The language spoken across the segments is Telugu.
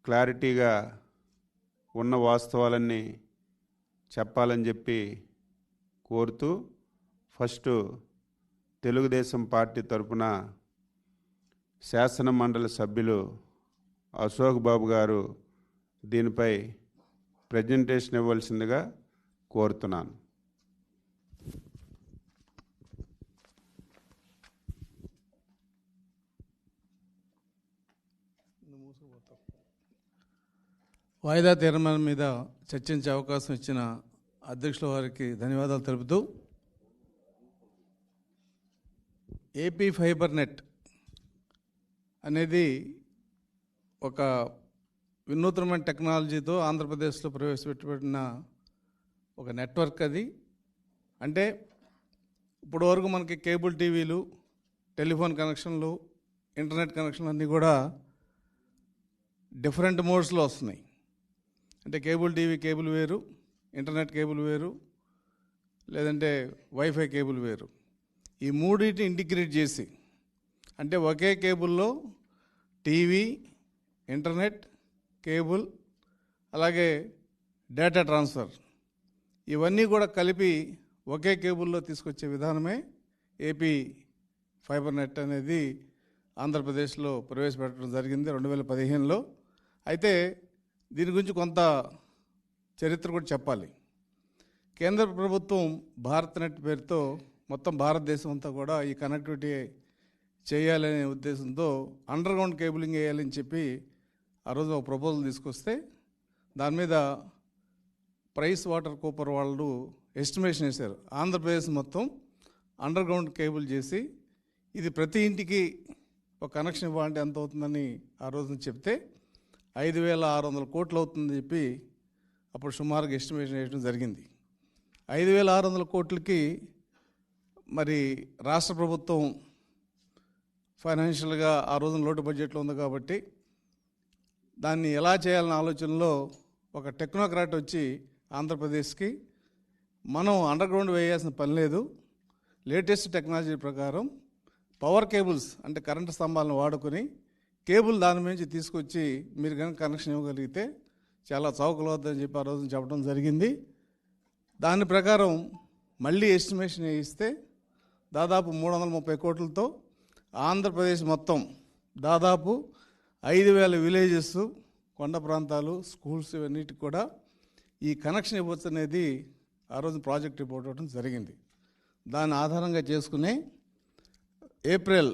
క్లారిటీగా ఉన్న వాస్తవాలన్నీ చెప్పాలని చెప్పి కోరుతూ ఫస్ట్ తెలుగుదేశం పార్టీ తరపున శాసన మండలి సభ్యులు అశోక్ బాబు గారు దీనిపై ప్రజెంటేషన్ ఇవ్వాల్సిందిగా కోరుతున్నాను. వాయిదా తీర్మానం మీద చర్చించే అవకాశం ఇచ్చిన అధ్యక్షుల వారికి ధన్యవాదాలు తెలుపుతూ, ఏపీ ఫైబర్ నెట్ అనేది ఒక వినూత్నమైన టెక్నాలజీతో ఆంధ్రప్రదేశ్లో ప్రవేశపెట్టబడిన ఒక నెట్వర్క్. అది అంటే ఇప్పుడు వరకు మనకి కేబుల్ టీవీలు, టెలిఫోన్ కనెక్షన్లు, ఇంటర్నెట్ కనెక్షన్లు అన్నీ కూడా డిఫరెంట్ మోడ్స్లో వస్తున్నాయి. అంటే కేబుల్ టీవీ కేబుల్ వేరు, ఇంటర్నెట్ కేబుల్ వేరు, లేదంటే వైఫై కేబుల్ వేరు. ఈ మూడింటిని ఇంటిగ్రేట్ చేసి, అంటే ఒకే కేబుల్లో టీవీ, ఇంటర్నెట్, కేబుల్, అలాగే డేటా ట్రాన్స్ఫర్ ఇవన్నీ కూడా కలిపి ఒకే కేబుల్లో తీసుకొచ్చే విధానమే ఏపీ ఫైబర్ నెట్ అనేది ఆంధ్రప్రదేశ్లో ప్రవేశపెట్టడం జరిగింది 2015లో. అయితే దీని గురించి కొంత చరిత్ర కూడా చెప్పాలి. కేంద్ర ప్రభుత్వం భారత్ నెట్ పేరుతో మొత్తం భారతదేశం అంతా కూడా ఈ కనెక్టివిటీ చేయాలనే ఉద్దేశంతో అండర్ గ్రౌండ్ కేబులింగ్ వేయాలని చెప్పి ఆ రోజు ఒక ప్రపోజల్ తీసుకొస్తే దాని మీద ప్రైస్ వాటర్ కూపర్ వాళ్ళు ఎస్టిమేషన్ వేశారు. ఆంధ్రప్రదేశ్ మొత్తం అండర్ గ్రౌండ్ కేబుల్ చేసి ఇది ప్రతి ఇంటికి ఒక కనెక్షన్ ఇవ్వాలంటే ఎంత అవుతుందని ఆ రోజున చెప్తే 5,600 కోట్లు అవుతుందని చెప్పి అప్పుడు సుమారుగా ఎస్టిమేషన్ వేయడం జరిగింది. 5,600 కోట్లకి మరి రాష్ట్ర ప్రభుత్వం ఫైనాన్షియల్గా ఆ రోజున లోటు బడ్జెట్లో ఉంది కాబట్టి దాన్ని ఎలా చేయాలన్న ఆలోచనలో ఒక టెక్నోక్రాట్ వచ్చి ఆంధ్రప్రదేశ్కి మనం అండర్ గ్రౌండ్ వేయాల్సిన పని లేదు, లేటెస్ట్ టెక్నాలజీ ప్రకారం పవర్ కేబుల్స్ అంటే కరెంటు స్తంభాలను వాడుకొని కేబుల్ దాని నుంచి తీసుకొచ్చి మీరు కనుక కనెక్షన్ ఇవ్వగలిగితే చాలా చౌకలు అవుతుందని చెప్పి ఆ రోజున చెప్పడం జరిగింది. దాని ప్రకారం మళ్ళీ ఎస్టిమేషన్ వేయిస్తే దాదాపు 330 కోట్లతో ఆంధ్రప్రదేశ్ మొత్తం దాదాపు 5,000 విలేజెస్, కొండ ప్రాంతాలు, స్కూల్స్ ఇవన్నిటికి కూడా ఈ కనెక్షన్ ఇవ్వచ్చు అనేది ఆ రోజు ప్రాజెక్ట్ రిపోర్ట్ ఇవ్వడం జరిగింది. దాన్ని ఆధారంగా చేసుకుని ఏప్రిల్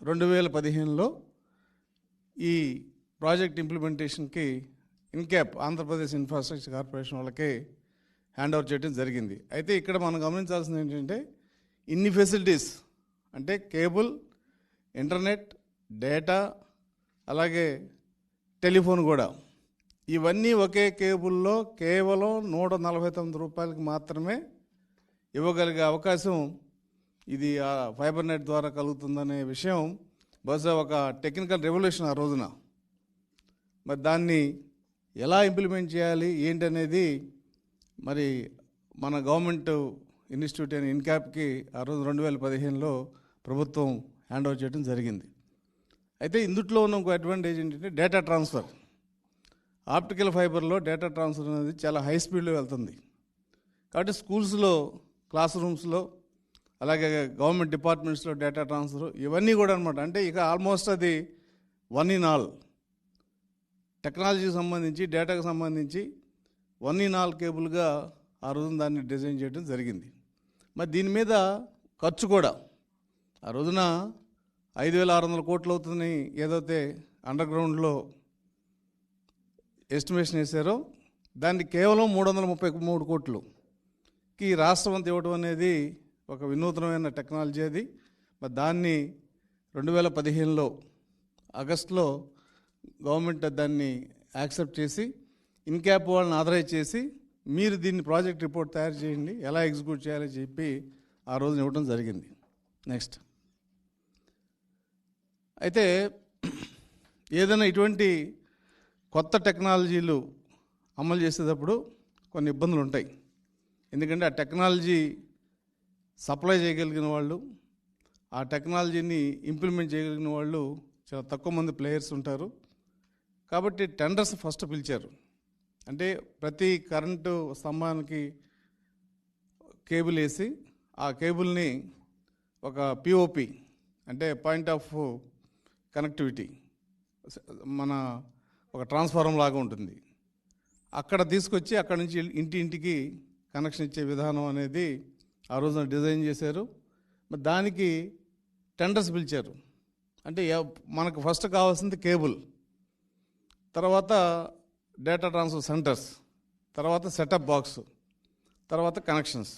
2015లో ఈ ప్రాజెక్ట్ ఇంప్లిమెంటేషన్కి ఇన్క్యాప్ ఆంధ్రప్రదేశ్ ఇన్ఫ్రాస్ట్రక్చర్ కార్పొరేషన్ వాళ్ళకి హ్యాండ్ ఓవర్ చేయడం జరిగింది. అయితే ఇక్కడ మనం గమనించాల్సింది ఏంటంటే ఇన్ని ఫెసిలిటీస్ అంటే కేబుల్, ఇంటర్నెట్, డేటా, అలాగే టెలిఫోన్ కూడా ఇవన్నీ ఒకే కేబుల్లో కేవలం 149 రూపాయలకి మాత్రమే ఇవ్వగలిగే అవకాశం ఇది ఫైబర్ నెట్ ద్వారా కలుగుతుందనే విషయం బహుశా ఒక టెక్నికల్ రెవల్యూషన్ ఆ రోజున. మరి దాన్ని ఎలా ఇంప్లిమెంట్ చేయాలి ఏంటనేది మరి మన గవర్నమెంట్ ఇన్స్టిట్యూట్ అయిన ఇన్క్యాప్కి ఆ రోజు 2015లో ప్రభుత్వం హ్యాండ్ ఓవర్ చేయడం జరిగింది. అయితే ఇందుట్లో ఉన్న ఇంకో అడ్వాంటేజ్ ఏంటంటే డేటా ట్రాన్స్ఫర్. ఆప్టికల్ ఫైబర్లో డేటా ట్రాన్స్ఫర్ అనేది చాలా హై స్పీడ్లో వెళ్తుంది. కాబట్టి స్కూల్స్లో, క్లాస్ రూమ్స్లో, అలాగే గవర్నమెంట్ డిపార్ట్మెంట్స్లో డేటా ట్రాన్స్ఫర్ ఇవన్నీ కూడా అనమాట. అంటే ఇక ఆల్మోస్ట్ అది 1 in all టెక్నాలజీకి సంబంధించి, డేటాకు సంబంధించి 1 in all కేబుల్గా ఆ రోజున దాన్ని డిజైన్ చేయడం జరిగింది. మరి దీని మీద ఖర్చు కూడా ఆ రోజున 5,600 కోట్లు అవుతుందని ఏదైతే అండర్ గ్రౌండ్లో ఎస్టిమేషన్ వేశారో దాన్ని కేవలం 333 కోట్లుకి రాష్ట్రం అంతా ఇవ్వడం అనేది ఒక వినూత్నమైన టెక్నాలజీ. అది మరి దాన్ని 2015లో ఆగస్టులో గవర్నమెంట్ దాన్ని యాక్సెప్ట్ చేసి ఇన్క్యాప్ వాళ్ళని ఆథరైజ్ చేసి మీరు దీన్ని ప్రాజెక్ట్ రిపోర్ట్ తయారు చేయండి, ఎలా ఎగ్జిక్యూట్ చేయాలని చెప్పి ఆ రోజున ఇవ్వడం జరిగింది. నెక్స్ట్, అయితే ఏదైనా ఇటువంటి కొత్త టెక్నాలజీలు అమలు చేసేటప్పుడు కొన్ని ఇబ్బందులు ఉంటాయి. ఎందుకంటే ఆ టెక్నాలజీ సప్లై చేయగలిగిన వాళ్ళు, ఆ టెక్నాలజీని ఇంప్లిమెంట్ చేయగలిగిన వాళ్ళు చాలా తక్కువ మంది ప్లేయర్స్ ఉంటారు. కాబట్టి టెండర్స్ ఫస్ట్ పిలిచారు. అంటే ప్రతి కరెంటు స్తంభానికి కేబుల్ వేసి ఆ కేబుల్ని ఒక పిఓపి అంటే పాయింట్ ఆఫ్ కనెక్టివిటీ మన ఒక ట్రాన్స్ఫార్మర్ లాగా ఉంటుంది, అక్కడ తీసుకొచ్చి అక్కడ నుంచి ఇంటింటికి కనెక్షన్ ఇచ్చే విధానం అనేది ఆ రోజున డిజైన్ చేశారు. మరి దానికి టెండర్స్ పిలిచారు. అంటే మనకు ఫస్ట్ కావాల్సింది కేబుల్, తర్వాత డేటా ట్రాన్స్ఫర్ సెంటర్స్, తర్వాత సెటప్ బాక్స్, తర్వాత కనెక్షన్స్.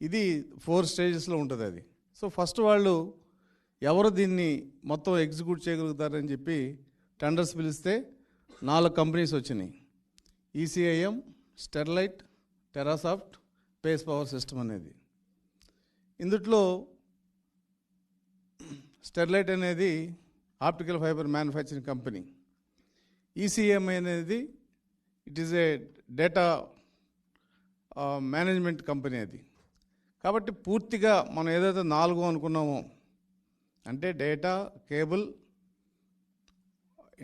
ఇది 4 స్టేజెస్లో ఉంటుంది అది. సో ఫస్ట్ వాళ్ళు ఎవరు దీన్ని మొత్తం ఎగ్జిక్యూట్ చేయగలుగుతారని చెప్పి టెండర్స్ పిలిస్తే 4 కంపెనీస్ వచ్చినాయి. ECIM, Sterlite, Terasoft, Pace Power System అనేది. ఇందుట్లో స్టెర్లైట్ అనేది optical fibre manufacturing company. ECM అనేది it is a data management company అది. కాబట్టి పూర్తిగా మనం ఏదైతే 4 అనుకున్నామో అంటే డేటా, కేబుల్,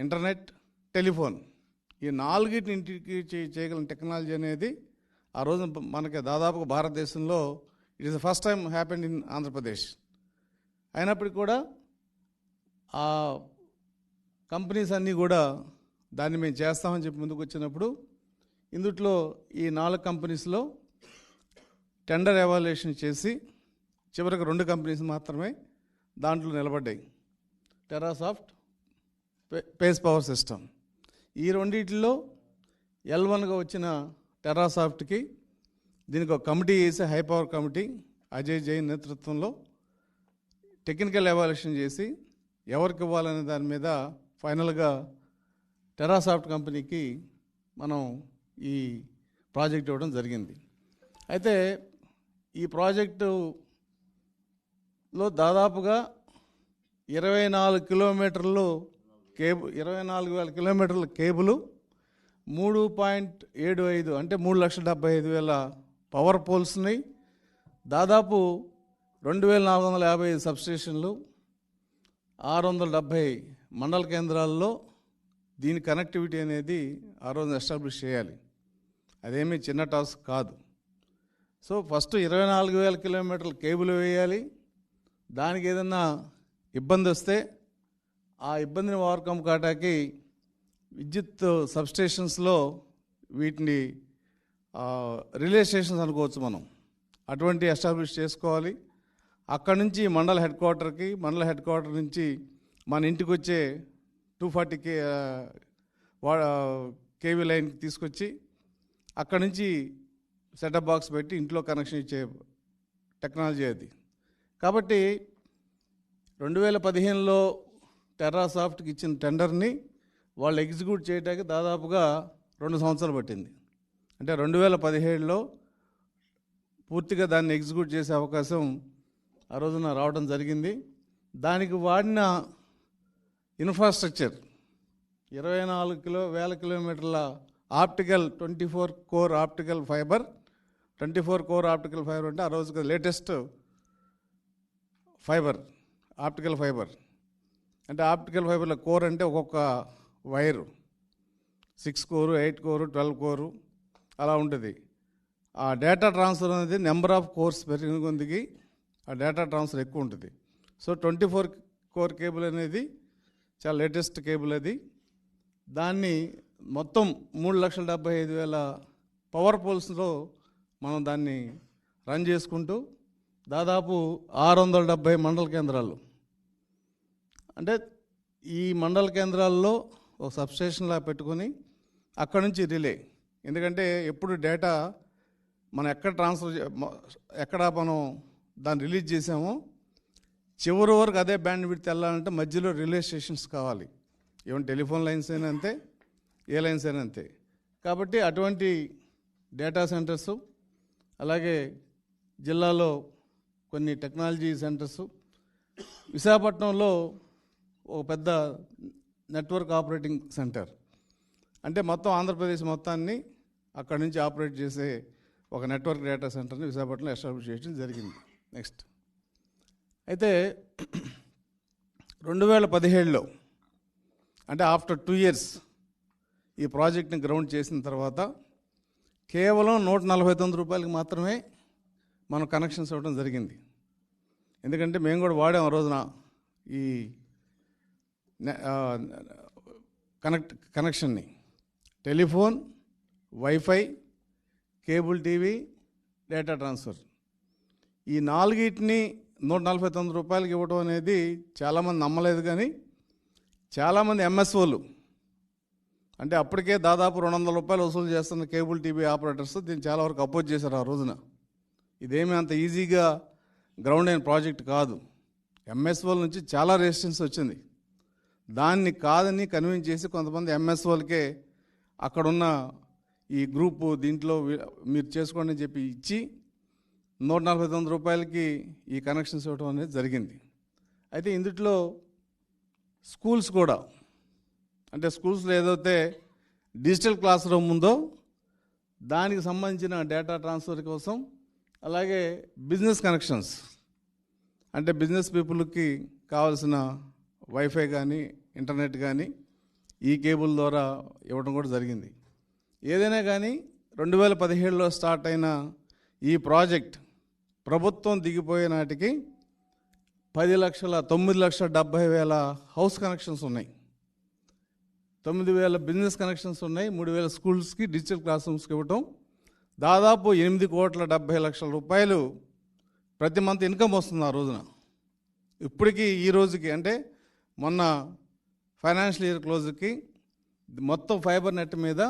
ఇంటర్నెట్, టెలిఫోన్, ఈ 4టికి చేయగలిగిన టెక్నాలజీ అనేది ఆ రోజు మనకి దాదాపుగా భారతదేశంలో it is the first time happened in Andhra Pradesh. అయినప్పటికీ కూడా ఆ కంపెనీస్ అన్నీ కూడా దాన్ని మేము చేస్తామని చెప్పి ముందుకు వచ్చినప్పుడు ఇందుట్లో ఈ 4 కంపెనీస్లో టెండర్ ఎవాల్యుయేషన్ చేసి చివరికి 2 కంపెనీస్ మాత్రమే దాంట్లో నిలబడ్డాయి, టెరాసాఫ్ట్, పేస్ పవర్ సిస్టమ్. ఈ రెండిట్లో L1గా వచ్చిన టెరాసాఫ్ట్కి దీనికి ఒక కమిటీ వేసి high power committee Ajay Jain నేతృత్వంలో టెక్నికల్ ఎవాల్యుయేషన్ చేసి ఎవరికి ఇవ్వాలనే దాని మీద ఫైనల్గా టెరాసాఫ్ట్ కంపెనీకి మనం ఈ ప్రాజెక్ట్ ఇవ్వడం జరిగింది. అయితే ఈ ప్రాజెక్టులో దాదాపుగా 24 కిలోమీటర్లు 24,000 కిలోమీటర్ల కేబుల్, 3.75 అంటే 3,75,000 పవర్ పోల్స్ని, దాదాపు 2,455 సబ్స్టేషన్లు, 670 మండల కేంద్రాల్లో దీని కనెక్టివిటీ అనేది ఆ రోజు ఎస్టాబ్లిష్ చేయాలి. అదేమీ చిన్న టాస్క్ కాదు. సో ఫస్ట్ 24,000 కిలోమీటర్ల కేబుల్ వేయాలి. దానికి ఏదన్నా ఇబ్బంది వస్తే ఆ ఇబ్బందిని ఓవర్కమ్ కావడానికి విద్యుత్ సబ్స్టేషన్స్లో వీటిని రిలే స్టేషన్స్ అనుకోవచ్చు మనం, అటువంటి ఎస్టాబ్లిష్ చేసుకోవాలి. అక్కడ నుంచి మండల హెడ్ క్వార్టర్ నుంచి మన ఇంటికి వచ్చే 240 కేవీ లైన్కి తీసుకొచ్చి అక్కడ నుంచి సెటప్ బాక్స్ పెట్టి ఇంట్లో కనెక్షన్ ఇచ్చే టెక్నాలజీ అది. కాబట్టి 2015లో టెరాసాఫ్ట్కి ఇచ్చిన టెండర్ని వాళ్ళు ఎగ్జిక్యూట్ చేయడానికి దాదాపుగా 2 సంవత్సరాలు పట్టింది. అంటే 2017లో పూర్తిగా దాన్ని ఎగ్జిక్యూట్ చేసే అవకాశం ఆ రోజున రావడం జరిగింది. దానికి వాడిన ఇన్ఫ్రాస్ట్రక్చర్ 24,000 కిలోమీటర్ల optical 24 core optical fibre. 24 core optical fibre అంటే ఆ రోజుకి లేటెస్ట్ ఫైబర్, ఆప్టికల్ ఫైబర్. అంటే ఆప్టికల్ ఫైబర్లో కోర్ అంటే ఒక్కొక్క వైరు 6 కోరు, 8 కోరు, 12 కోరు అలా ఉంటుంది. ఆ డేటా ట్రాన్స్ఫర్ అనేది నెంబర్ ఆఫ్ కోర్స్ పెరిగిన కొద్దికి ఆ డేటా ట్రాన్స్ఫర్ ఎక్కువ ఉంటుంది. సో 24 కోర్ కేబుల్ అనేది చాలా లేటెస్ట్ కేబుల్ అది. దాన్ని మొత్తం 3,75,000 పవర్ పోల్స్లో మనం దాన్ని రన్ చేసుకుంటూ దాదాపు 670 మండల కేంద్రాలు, అంటే ఈ మండల కేంద్రాల్లో ఒక సబ్స్టేషన్లా పెట్టుకొని అక్కడ నుంచి రిలే. ఎందుకంటే ఎప్పుడు డేటా మనం ఎక్కడ మనం దాన్ని రిలీజ్ చేసామో చివరి వరకు అదే బ్యాండ్ విడ్త్ వెళ్ళాలంటే మధ్యలో రిలే స్టేషన్స్ కావాలి. ఈవెన్ టెలిఫోన్ లైన్స్ అయినా అంతే, ఏ లైన్స్ అయినా అంతే. కాబట్టి అటువంటి డేటా సెంటర్సు, అలాగే జిల్లాలో కొన్ని టెక్నాలజీ సెంటర్సు, విశాఖపట్నంలో ఒక పెద్ద నెట్వర్క్ ఆపరేటింగ్ సెంటర్, అంటే మొత్తం ఆంధ్రప్రదేశ్ మొత్తాన్ని అక్కడి నుంచి ఆపరేట్ చేసే ఒక నెట్వర్క్ డేటా సెంటర్ని విశాఖపట్నంలో ఎస్టాబ్లిష్ చేయడం జరిగింది. నెక్స్ట్ అయితే 2017లో అంటే ఆఫ్టర్ 2 years ఈ ప్రాజెక్ట్ని గ్రౌండ్ చేసిన తర్వాత కేవలం ₹149 మాత్రమే మనం కనెక్షన్స్ ఇవ్వడం జరిగింది. ఎందుకంటే మేము కూడా వాడాం ఆ రోజున ఈ కనెక్షన్ని. Telephone, wifi, cable TV, data transfer, ఈ 4టిని ₹149 ఇవ్వడం అనేది చాలామంది నమ్మలేదు. కానీ చాలామంది ఎంఎస్ఓలు, అంటే అప్పటికే దాదాపు ₹200 వసూలు చేస్తున్న కేబుల్ టీవీ ఆపరేటర్స్ దీన్ని చాలా వరకు అపోజ్ చేశారు ఆ రోజున. ఇదేమీ అంత ఈజీగా గ్రౌండ్ అయిన ప్రాజెక్ట్ కాదు. ఎంఎస్ఓల నుంచి చాలా రెసిస్టెన్స్ వచ్చింది. దాన్ని కాదని కన్విన్స్ చేసి కొంతమంది ఎంఎస్ఓలకే అక్కడున్న ఈ గ్రూపు దీంట్లో మీరు చేసుకోండి అని చెప్పి ఇచ్చి ₹149 ఈ కనెక్షన్స్ ఇవ్వడం అనేది జరిగింది. అయితే ఇందులో స్కూల్స్ కూడా, అంటే స్కూల్స్లో ఏదైతే డిజిటల్ క్లాస్ రూమ్ ఉందో దానికి సంబంధించిన డేటా ట్రాన్స్ఫర్ కోసం, అలాగే బిజినెస్ కనెక్షన్స్, అంటే బిజినెస్ పీపుల్కి కావాల్సిన వైఫై కానీ ఇంటర్నెట్ కానీ ఈ కేబుల్ ద్వారా ఇవ్వడం కూడా జరిగింది. ఏదైనా కానీ 2017లో స్టార్ట్ అయిన ఈ ప్రాజెక్ట్ ప్రభుత్వం దిగిపోయే నాటికి 9,70,000 హౌస్ కనెక్షన్స్ ఉన్నాయి, 9,000 బిజినెస్ కనెక్షన్స్ ఉన్నాయి, 3,000 స్కూల్స్కి డిజిటల్ క్లాస్ రూమ్స్కి ఇవ్వటం, దాదాపు ₹8,70,00,000 ప్రతి మంత్ ఇన్కమ్ వస్తుంది ఆ రోజున. ఇప్పటికీ ఈ రోజుకి, అంటే మొన్న ఫైనాన్షియల్ ఇయర్ క్లోజ్కి మొత్తం ఫైబర్ నెట్ మీద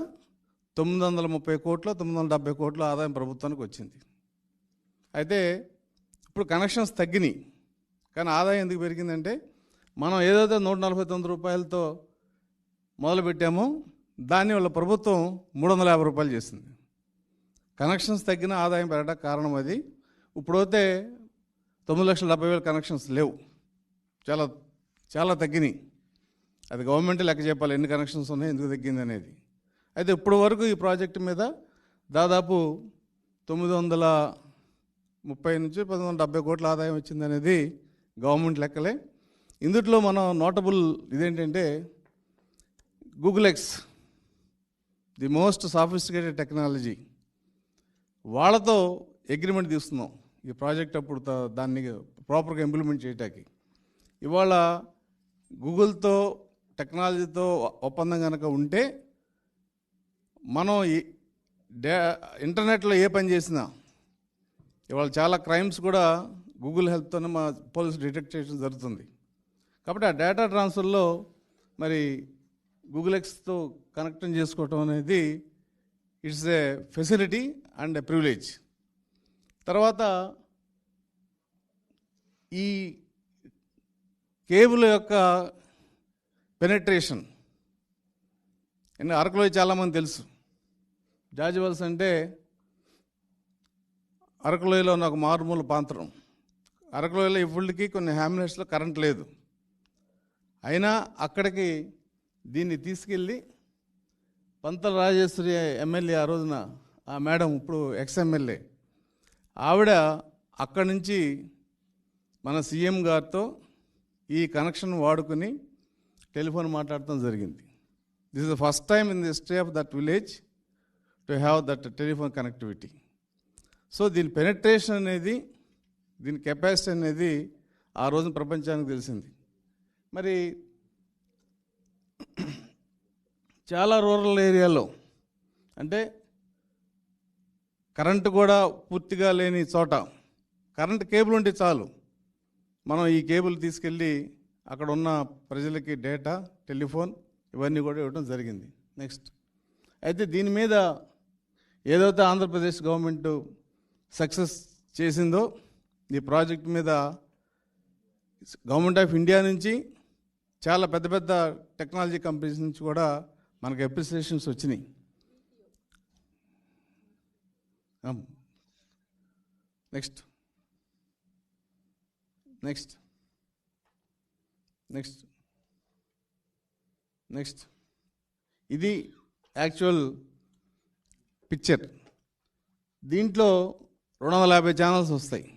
930 కోట్లు 970 కోట్ల ఆదాయం ప్రభుత్వానికి వచ్చింది. అయితే ఇప్పుడు కనెక్షన్స్ తగ్గినాయి, కానీ ఆదాయం ఎందుకు పెరిగిందంటే మనం ఏదైతే ₹149 మొదలుపెట్టామో దాన్ని వాళ్ళ ప్రభుత్వం ₹350 చేసింది. కనెక్షన్స్ తగ్గిన ఆదాయం పెరగడానికి కారణం అది. ఇప్పుడైతే 9,70,000 కనెక్షన్స్ లేవు, చాలా చాలా తగ్గినాయి. అది గవర్నమెంట్ లెక్క చెప్పాలి ఎన్ని కనెక్షన్స్ ఉన్నాయి, ఎందుకు తగ్గింది అనేది. అయితే ఇప్పటి వరకు ఈ ప్రాజెక్టు మీద దాదాపు 930 నుంచి 1,170 కోట్ల ఆదాయం వచ్చిందనేది గవర్నమెంట్ లెక్కలే. ఇందులో మనం నోటబుల్ ఇదేంటంటే Google X, the most sophisticated technology, వాళ్ళతో అగ్రిమెంట్ తీసుకున్నాం ఈ ప్రాజెక్ట్ అప్పుడు దాన్ని ప్రాపర్గా ఇంప్లిమెంట్ చేయటానికి. ఇవాళ గూగుల్తో టెక్నాలజీతో ఒప్పందం కనుక ఉంటే మనం ఇంటర్నెట్లో ఏ పని చేసినా, ఇవాళ చాలా క్రైమ్స్ కూడా గూగుల్ హెల్ప్తోనే మా పోలీసు డిటెక్ట్ చేయడం జరుగుతుంది. కాబట్టి ఆ డేటా ట్రాన్స్ఫర్లో మరి గూగుల్ ఎక్స్తో కనెక్ట్ చేసుకోవటం అనేది it's a facility and a privilege. తర్వాత ఈ కేబుల్ యొక్క పెనెట్రేషన్, అరకులో చాలామంది తెలుసు, జార్జ్ వెల్స్ అంటే అరకులోయలో ఉన్న ఒక మారుమూల ప్రాంతం. అరకులోయలో ఇప్పటికీ కొన్ని హ్యామ్లెట్స్లో కరెంట్ లేదు, అయినా అక్కడికి దీన్ని తీసుకెళ్ళి పంతల రాజేశ్వరి ఎమ్మెల్యే, ఆ రోజున ఆ మేడం ఇప్పుడు ఎక్స్ఎమ్మెల్యే, ఆవిడ అక్కడి నుంచి మన సీఎం గారితో ఈ కనెక్షన్ వాడుకుని టెలిఫోన్ మాట్లాడటం జరిగింది. This is the first time in the history of that village to have that telephone connectivity. So దీని పెనెట్రేషన్ అనేది, దీని కెపాసిటీ అనేది ఆ రోజున ప్రపంచానికి తెలిసింది. మరి చాలా రూరల్ ఏరియాలో, అంటే కరెంటు కూడా పూర్తిగా లేని చోట కరెంట్ కేబుల్ ఉంటే చాలు, మనం ఈ కేబుల్ తీసుకెళ్ళి అక్కడ ఉన్న ప్రజలకి డేటా, టెలిఫోన్ ఇవన్నీ కూడా ఇవ్వడం జరిగింది. నెక్స్ట్, అయితే దీని మీద ఏదైతే ఆంధ్రప్రదేశ్ గవర్నమెంట్ సక్సెస్ చేసిందో ఈ ప్రాజెక్ట్ మీద గవర్నమెంట్ ఆఫ్ ఇండియా నుంచి చాలా పెద్ద పెద్ద టెక్నాలజీ కంపెనీస్ నుంచి కూడా మనకు అప్రిసియేషన్స్ వచ్చినాయి. నెక్స్ట్ నెక్స్ట్ నెక్స్ట్ నెక్స్ట్ ఇది యాక్చువల్ పిక్చర్. దీంట్లో 250 ఛానల్స్ వస్తాయి.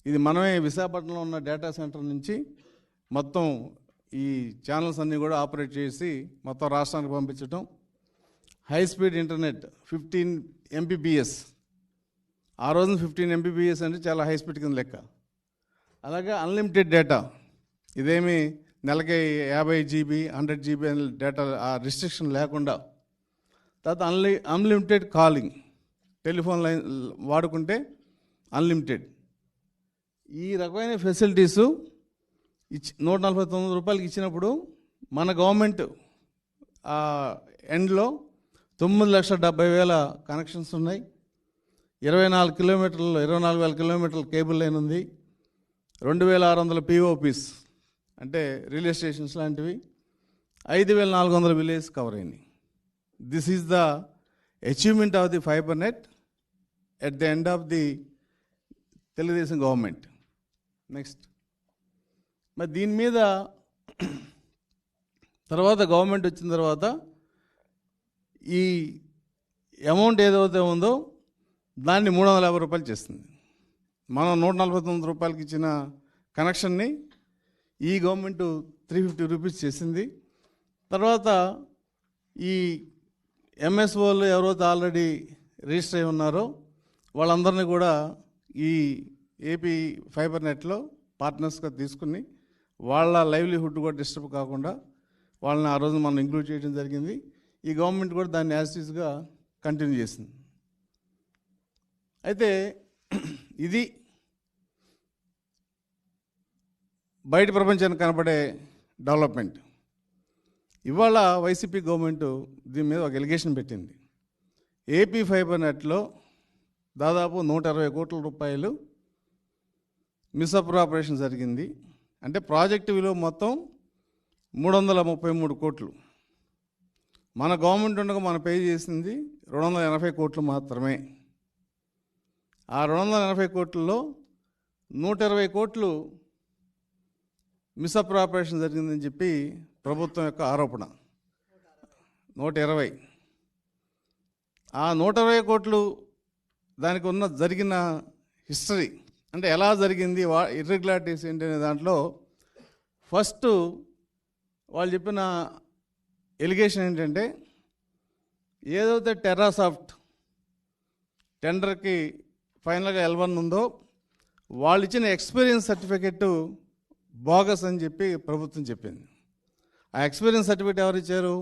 ఇది మనమే విశాఖపట్నంలో ఉన్న డేటా సెంటర్ నుంచి మొత్తం ఈ ఛానల్స్ అన్నీ కూడా ఆపరేట్ చేసి మొత్తం రాష్ట్రానికి పంపించడం. High speed internet 15 MBPS. ఆ రోజున 15 MBPS అంటే చాలా హై స్పీడ్ కింద లెక్క. అలాగే అన్లిమిటెడ్ డేటా, ఇదేమి నెలకి 50 GB 100 GB డేటా ఆ రిస్ట్రిక్షన్ లేకుండా. తర్వాత అన్లిమిటెడ్ కాలింగ్, టెలిఫోన్ లైన్ వాడుకుంటే అన్లిమిటెడ్. ఈ రకమైన ఫెసిలిటీసు 149 రూపాయలకి ఇచ్చినప్పుడు మన గవర్నమెంట్ ఎండ్లో 9,70,000 కనెక్షన్స్ ఉన్నాయి. 24,000 కిలోమీటర్ల కేబుల్ లైన్ ఉంది. 2,600 POPs అంటే రిలే స్టేషన్స్ లాంటివి. 5,400 విలేజ్ కవర్ అయినాయి. This is the achievement of the fibre net at the end of the Telugu Desam government. Next, మరి దీని మీద తర్వాత గవర్నమెంట్ వచ్చిన తర్వాత ఈ అమౌంట్ ఏదైతే ఉందో దాన్ని 350 రూపాయలు చేస్తుంది. మనం 149 రూపాయలకి ఇచ్చిన కనెక్షన్ని ఈ గవర్నమెంట్ 350 రూపీస్ చేసింది. తర్వాత ఈ MSOలు ఎవరైతే ఆల్రెడీ రిజిస్టర్ అయి ఉన్నారో వాళ్ళందరినీ కూడా ఈ ఏపీ ఫైబర్ నెట్లో పార్ట్నర్స్గా తీసుకుని వాళ్ళ లైవ్లీహుడ్ కూడా డిస్టర్బ్ కాకుండా వాళ్ళని ఆ రోజు మనం ఇంక్లూడ్ చేయడం జరిగింది. ఈ గవర్నమెంట్ కూడా దాన్ని యాజ్ ఇట్ ఈస్గా కంటిన్యూ చేసింది. అయితే ఇది బయట ప్రపంచానికి కనపడే డెవలప్మెంట్. ఇవాళ వైసీపీ గవర్నమెంట్ దీని మీద ఒక ఎలిగేషన్ పెట్టింది. ఏపీ ఫైబర్ నెట్లో దాదాపు 120 కోట్ల రూపాయలు మిస్అప్రాపరేషన్ జరిగింది. అంటే ప్రాజెక్టు విలువ మొత్తం 333 కోట్లు. మన గవర్నమెంట్ ఉండగా మనం పే చేసింది 280 కోట్లు మాత్రమే. ఆ 280 కోట్లలో 120 కోట్లు మిస్అప్రాపరేషన్ జరిగిందని చెప్పి ప్రభుత్వం యొక్క ఆరోపణ. 120. ఆ 120 కోట్లు దానికి జరిగిన హిస్టరీ అంటే ఎలా జరిగింది, ఇర్రెగ్యులారిటీస్ ఏంటి అనే దాంట్లో ఫస్ట్ వాళ్ళు చెప్పిన ఎలిగేషన్ ఏంటంటే, ఏదైతే టెర్రాసాఫ్ట్ టెండర్కి ఫైనల్గా L1 ఉందో వాళ్ళు ఇచ్చిన ఎక్స్పీరియన్స్ సర్టిఫికెట్ బోగస్ అని చెప్పి ప్రభుత్వం చెప్పింది. ఆ ఎక్స్పీరియన్స్ సర్టిఫికేట్ ఎవరు ఇచ్చారు?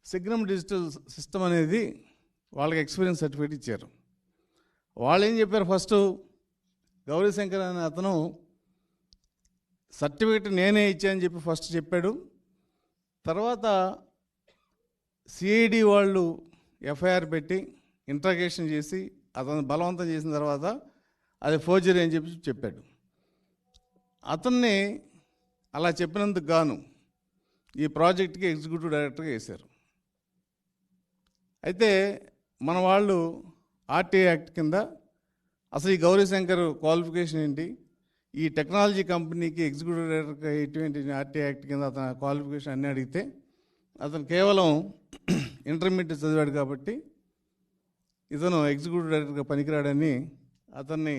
సిగ్నమ్ డిజిటల్ సిస్టమ్ అనేది వాళ్ళకి ఎక్స్పీరియన్స్ సర్టిఫికేట్ ఇచ్చారు. వాళ్ళు ఏం చెప్పారు, ఫస్ట్ గౌరీశంకర్ అనే అతను సర్టిఫికేట్ నేనే ఇచ్చానని చెప్పి ఫస్ట్ చెప్పాడు. తర్వాత CID వాళ్ళు FIR పెట్టి ఇంట్రాగేషన్ చేసి అతను బలవంతం చేసిన తర్వాత అది ఫోర్జరీ అని చెప్పి చెప్పాడు. అతన్ని అలా చెప్పినందుకు గాను ఈ ప్రాజెక్ట్కి ఎగ్జిక్యూటివ్ డైరెక్టర్గా వేశారు. అయితే మన వాళ్ళు RTA యాక్ట్ కింద అసలు ఈ గౌరీశంకర్ క్వాలిఫికేషన్ ఏంటి, ఈ టెక్నాలజీ కంపెనీకి ఎగ్జిక్యూటివ్ డైరెక్టర్గా ఎటువంటి RTA యాక్ట్ కింద అతని క్వాలిఫికేషన్ అన్నీ అడిగితే అతను కేవలం ఇంటర్మీడియట్ చదివాడు కాబట్టి ఇతను ఎగ్జిక్యూటివ్ డైరెక్టర్గా పనికిరాడని అతన్ని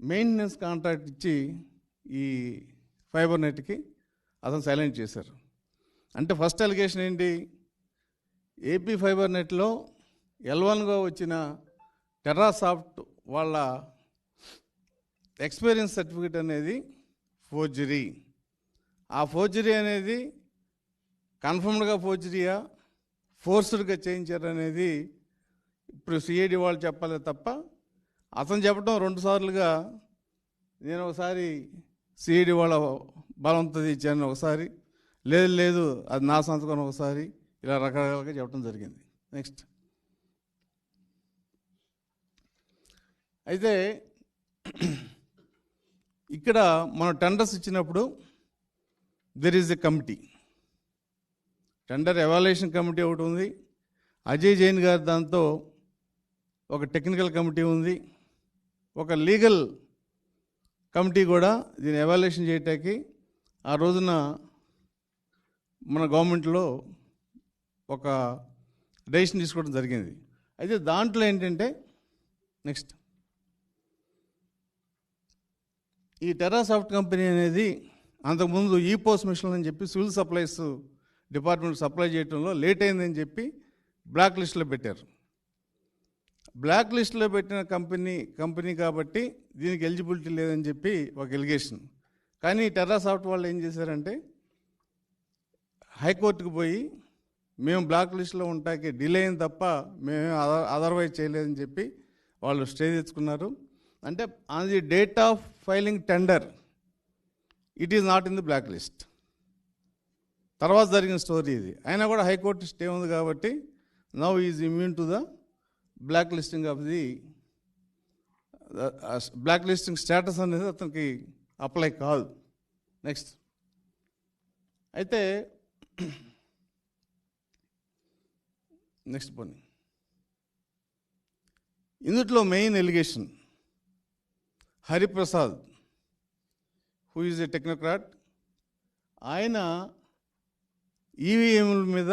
మెయింటెనెన్స్ కాంట్రాక్ట్ ఇచ్చి ఈ ఫైబర్ నెట్కి అతను సైలెంట్ చేశారు. అంటే ఫస్ట్ అలిగేషన్ ఏంటి, ఏపీ ఫైబర్ నెట్లో L1గా వచ్చిన టెర్రాసాఫ్ట్ వాళ్ళ ఎక్స్పీరియన్స్ సర్టిఫికేట్ అనేది ఫోర్జరీ. ఆ ఫోర్జరీ అనేది కన్ఫర్మ్డ్గా ఫోర్జరీయా, ఫోర్స్డ్గా చేయించారనేది ఇప్పుడు CID వాళ్ళు చెప్పాలి తప్ప అతను చెప్పడం 2 సార్లుగా, నేను ఒకసారి CID వాళ్ళ బలవంతం ఇచ్చాను, ఒకసారి లేదు అది నా సంతకం, ఒకసారి ఇలా రకరకాలుగా చెప్పడం జరిగింది. నెక్స్ట్, అయితే ఇక్కడ మనం టెండర్స్ ఇచ్చినప్పుడు there is a committee, tender evaluation committee ఒకటి ఉంది. అజయ్ జైన్ గారు దాంతో ఒక టెక్నికల్ కమిటీ ఉంది, ఒక లీగల్ కమిటీ కూడా దీన్ని ఎవాల్యుయేషన్ చేయటానికి ఆ రోజున మన గవర్నమెంట్లో ఒక డెసిషన్ తీసుకోవడం జరిగింది. అయితే దాంట్లో ఏంటంటే, నెక్స్ట్, ఈ టెర్రాసాఫ్ట్ కంపెనీ అనేది అంతకుముందు ఈ పోస్ట్ మిషన్లు అని చెప్పి సివిల్ సప్లైస్ డిపార్ట్మెంట్ సప్లై చేయడంలో లేట్ అయిందని చెప్పి బ్లాక్ లిస్ట్లో పెట్టారు. బ్లాక్ లిస్ట్లో పెట్టిన కంపెనీ కాబట్టి దీనికి ఎలిజిబిలిటీ లేదని చెప్పి ఒక ఎలిగేషన్. కానీ టెర్రాసాఫ్ట్ వాళ్ళు ఏం చేశారంటే హైకోర్టుకు పోయి మేము బ్లాక్ లిస్ట్లో ఉంటాకి డిలే అయింది తప్ప మేము అదర్వైజ్ చేయలేదని చెప్పి వాళ్ళు స్టే తెచ్చుకున్నారు. అంటే on the date of filing tender it is not in the black list. తర్వాత జరిగిన స్టోరీ ఇది. అయినా కూడా హైకోర్టు స్టే ఉంది కాబట్టి now is immune to the black listing of the black listing status అనేది అతనికి అప్లై కాదు. నెక్స్ట్ అయితే నెక్స్ట్ పోనీ ఇందుట్లో main allegation Hariprasad who is a technocrat, ఆయన ఈవీఎంల మీద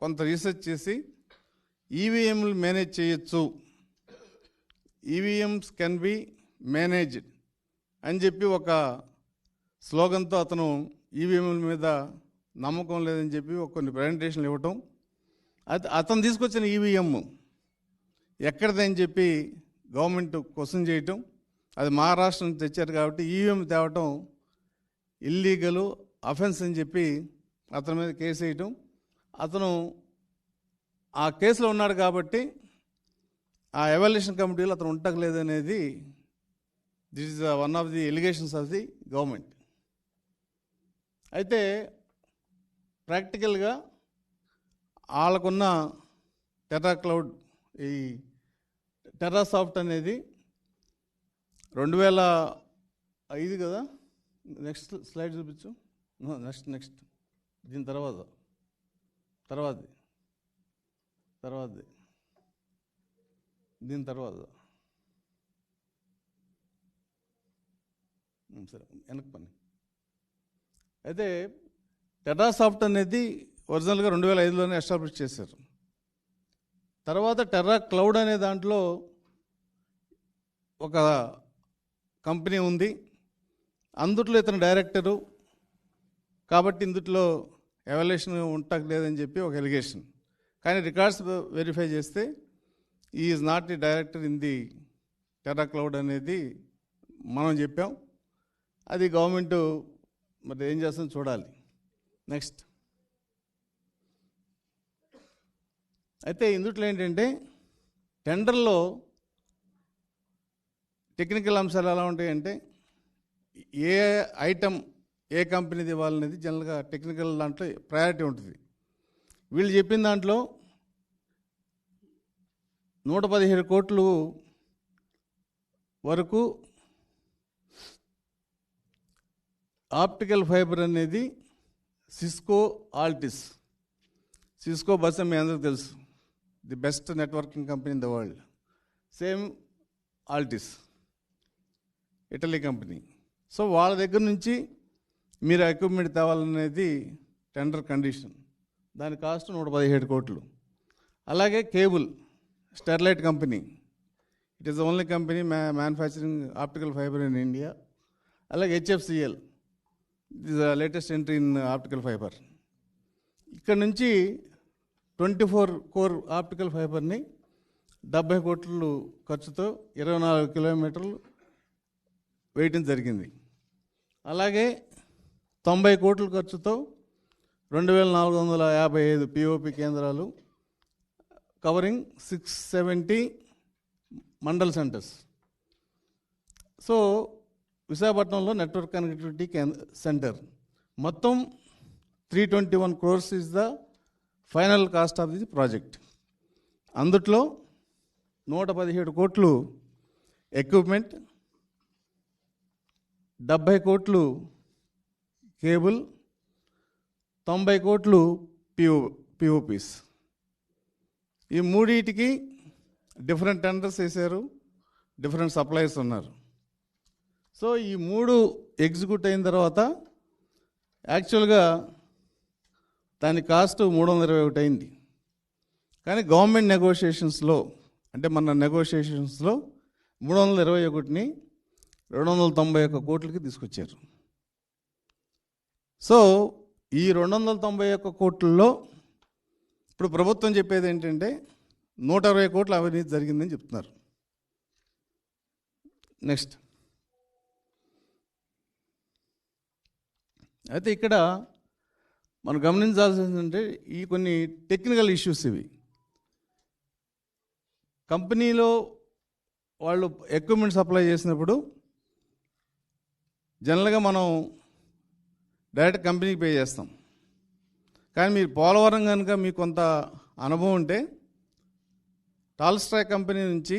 కొంత రీసెర్చ్ చేసి ఈవీఎంలు మేనేజ్ చేయొచ్చు, ఈవీఎంస్ కెన్ బి మేనేజ్డ్ అని చెప్పి ఒక స్లోగన్తో అతను ఈవీఎంల మీద నమ్మకం లేదని చెప్పి కొన్ని ప్రజెంటేషన్లు ఇవ్వటం, అతను తీసుకొచ్చిన ఈవీఎం ఎక్కడిదని చెప్పి గవర్నమెంట్ క్వశ్చన్ చేయటం, అది మహారాష్ట్ర నుంచి తెచ్చారు కాబట్టి ఈవీఎం తేవటం ఇల్లీగలు అఫెన్స్ అని చెప్పి అతని మీద కేసు వేయటం, అతను ఆ కేసులో ఉన్నాడు కాబట్టి ఆ ఎవాల్యుయేషన్ కమిటీలో అతను ఉండలేదనేది this is one of the allegations of the government. అయితే ప్రాక్టికల్గా వాళ్ళకున్న టెర్రా క్లౌడ్ ఈ టెర్రాసాఫ్ట్ అనేది 2005 కదా. నెక్స్ట్ స్లైడ్ చూపించు. నెక్స్ట్ దీని తర్వాత దీని తర్వాత సరే వెనక్కి పని. అయితే టెర్రాసాఫ్ట్ అనేది ఒరిజినల్గా 2005లోనే ఎస్టాబ్లిష్ చేశారు. తర్వాత టెర్రా క్లౌడ్ అనే దాంట్లో ఒక కంపెనీ ఉంది, అందుట్లో ఇతను డైరెక్టరు కాబట్టి ఇందుట్లో ఎవాల్యుయేషన్ ఉండలేదని చెప్పి ఒక ఎలిగేషన్. కానీ రికార్డ్స్ వెరిఫై చేస్తే ఈ is not the director in the Terra cloud అనేది మనం చెప్పాం. అది గవర్నమెంట్ మరి ఏం చేస్తుందో చూడాలి. నెక్స్ట్ అయితే ఇందుట్లో ఏంటంటే టెండర్లో టెక్నికల్ అంశాలు ఎలా ఉంటాయంటే ఏ ఐటమ్ ఏ కంపెనీది ఇవ్వాలనేది జనరల్గా టెక్నికల్ దాంట్లో ప్రయారిటీ ఉంటుంది. వీళ్ళు చెప్పిన దాంట్లో 117 కోట్లు వరకు ఆప్టికల్ ఫైబర్ అనేది సిస్కో ఆల్టిస్, సిస్కో బస్ మీ అందరికీ తెలుసు, the best networking company in the world. Same Altis Italy company. So వాళ్ళ దగ్గర నుంచి మీరు ఎక్విప్మెంట్ తేవాలనేది టెండర్ కండిషన్. దాని కాస్ట్ 117 కోట్లు. అలాగే cable Sterlite company, it is the only company manufacturing optical fibre in India. అలాగే HFCL, it is the latest entry in optical fibre. ఇక్కడ నుంచి 24 కోర్ ఆప్టికల్ ఫైబర్ని 70 కోట్లు ఖర్చుతో 24 కిలోమీటర్లు వేయటం జరిగింది. అలాగే 90 కోట్ల ఖర్చుతో 2455 పిఓపి కేంద్రాలు కవరింగ్ 670 మండల్ సెంటర్స్. సో విశాఖపట్నంలో నెట్వర్క్ కనెక్టివిటీ సెంటర్ మొత్తం 321 crores is the final cost of the project. అందుట్లో 117 కోట్లు ఎక్విప్మెంట్, 70 కోట్లు కేబుల్, 90 కోట్లు పిఓపీస్. ఈ మూడింటికి డిఫరెంట్ టెండర్స్ వేశారు, డిఫరెంట్ సప్లైస్ ఉన్నారు. సో ఈ 3 ఎగ్జిక్యూట్ అయిన తర్వాత యాక్చువల్గా దాని కాస్ట్ 321 అయింది. కానీ గవర్నమెంట్ నెగోషియేషన్స్లో అంటే మన నెగోషియేషన్స్లో 321ని 291 కోట్లకి తీసుకొచ్చారు. సో ఈ 291 కోట్లలో ఇప్పుడు ప్రభుత్వం చెప్పేది ఏంటంటే 120 కోట్ల అవినీతి జరిగిందని చెప్తున్నారు. నెక్స్ట్, అయితే ఇక్కడ మనం గమనించాల్సింది ఏంటంటే ఈ కొన్ని టెక్నికల్ ఇష్యూస్ ఇవి. కంపెనీలో వాళ్ళు ఎక్విప్మెంట్ సప్లై చేసినప్పుడు జనరల్గా మనం డైరెక్ట్ కంపెనీకి పే చేస్తాం. కానీ మీరు పోలవరం కనుక మీకు కొంత అనుభవం ఉంటే టాల్స్టాయ్ కంపెనీ నుంచి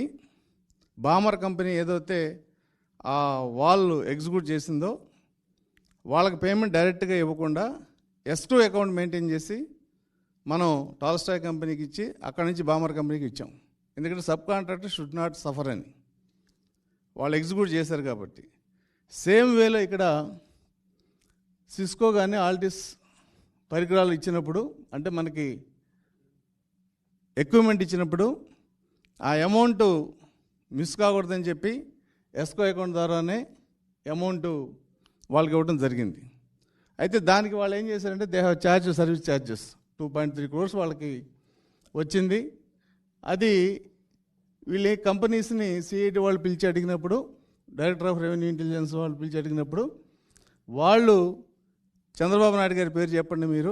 బామర్ కంపెనీ ఏదైతే ఆ వాళ్ళు ఎగ్జిక్యూట్ చేసిందో వాళ్ళకి పేమెంట్ డైరెక్ట్గా ఇవ్వకుండా S2 అకౌంట్ మెయింటైన్ చేసి మనం టాల్స్టాయ్ కంపెనీకి ఇచ్చి అక్కడి నుంచి బామర్ కంపెనీకి ఇచ్చాం. ఎందుకంటే sub contractor should not suffer అని వాళ్ళు ఎగ్జిక్యూట్ చేశారు కాబట్టి. సేమ్ వేలో ఇక్కడ సిస్కో కానీ ఆల్టిస్ పరికరాలు ఇచ్చినప్పుడు, అంటే మనకి ఎక్విప్మెంట్ ఇచ్చినప్పుడు ఆ అమౌంట్ మిస్ కాకూడదని చెప్పి ఎస్కో అకౌంట్ ద్వారానే అమౌంట్ వాళ్ళకి ఇవ్వడం జరిగింది. అయితే దానికి వాళ్ళు ఏం చేశారంటే they have charge service charges 2.3 crores వాళ్ళకి వచ్చింది. అది వీళ్ళ కంపెనీస్ని సిఐటి వాళ్ళు పిలిచి అడిగినప్పుడు, డైరెక్టర్ ఆఫ్ రెవెన్యూ ఇంటెలిజెన్స్ వాళ్ళు పిలిచి అడిగినప్పుడు వాళ్ళు చంద్రబాబు నాయుడు గారి పేరు చెప్పండి మీరు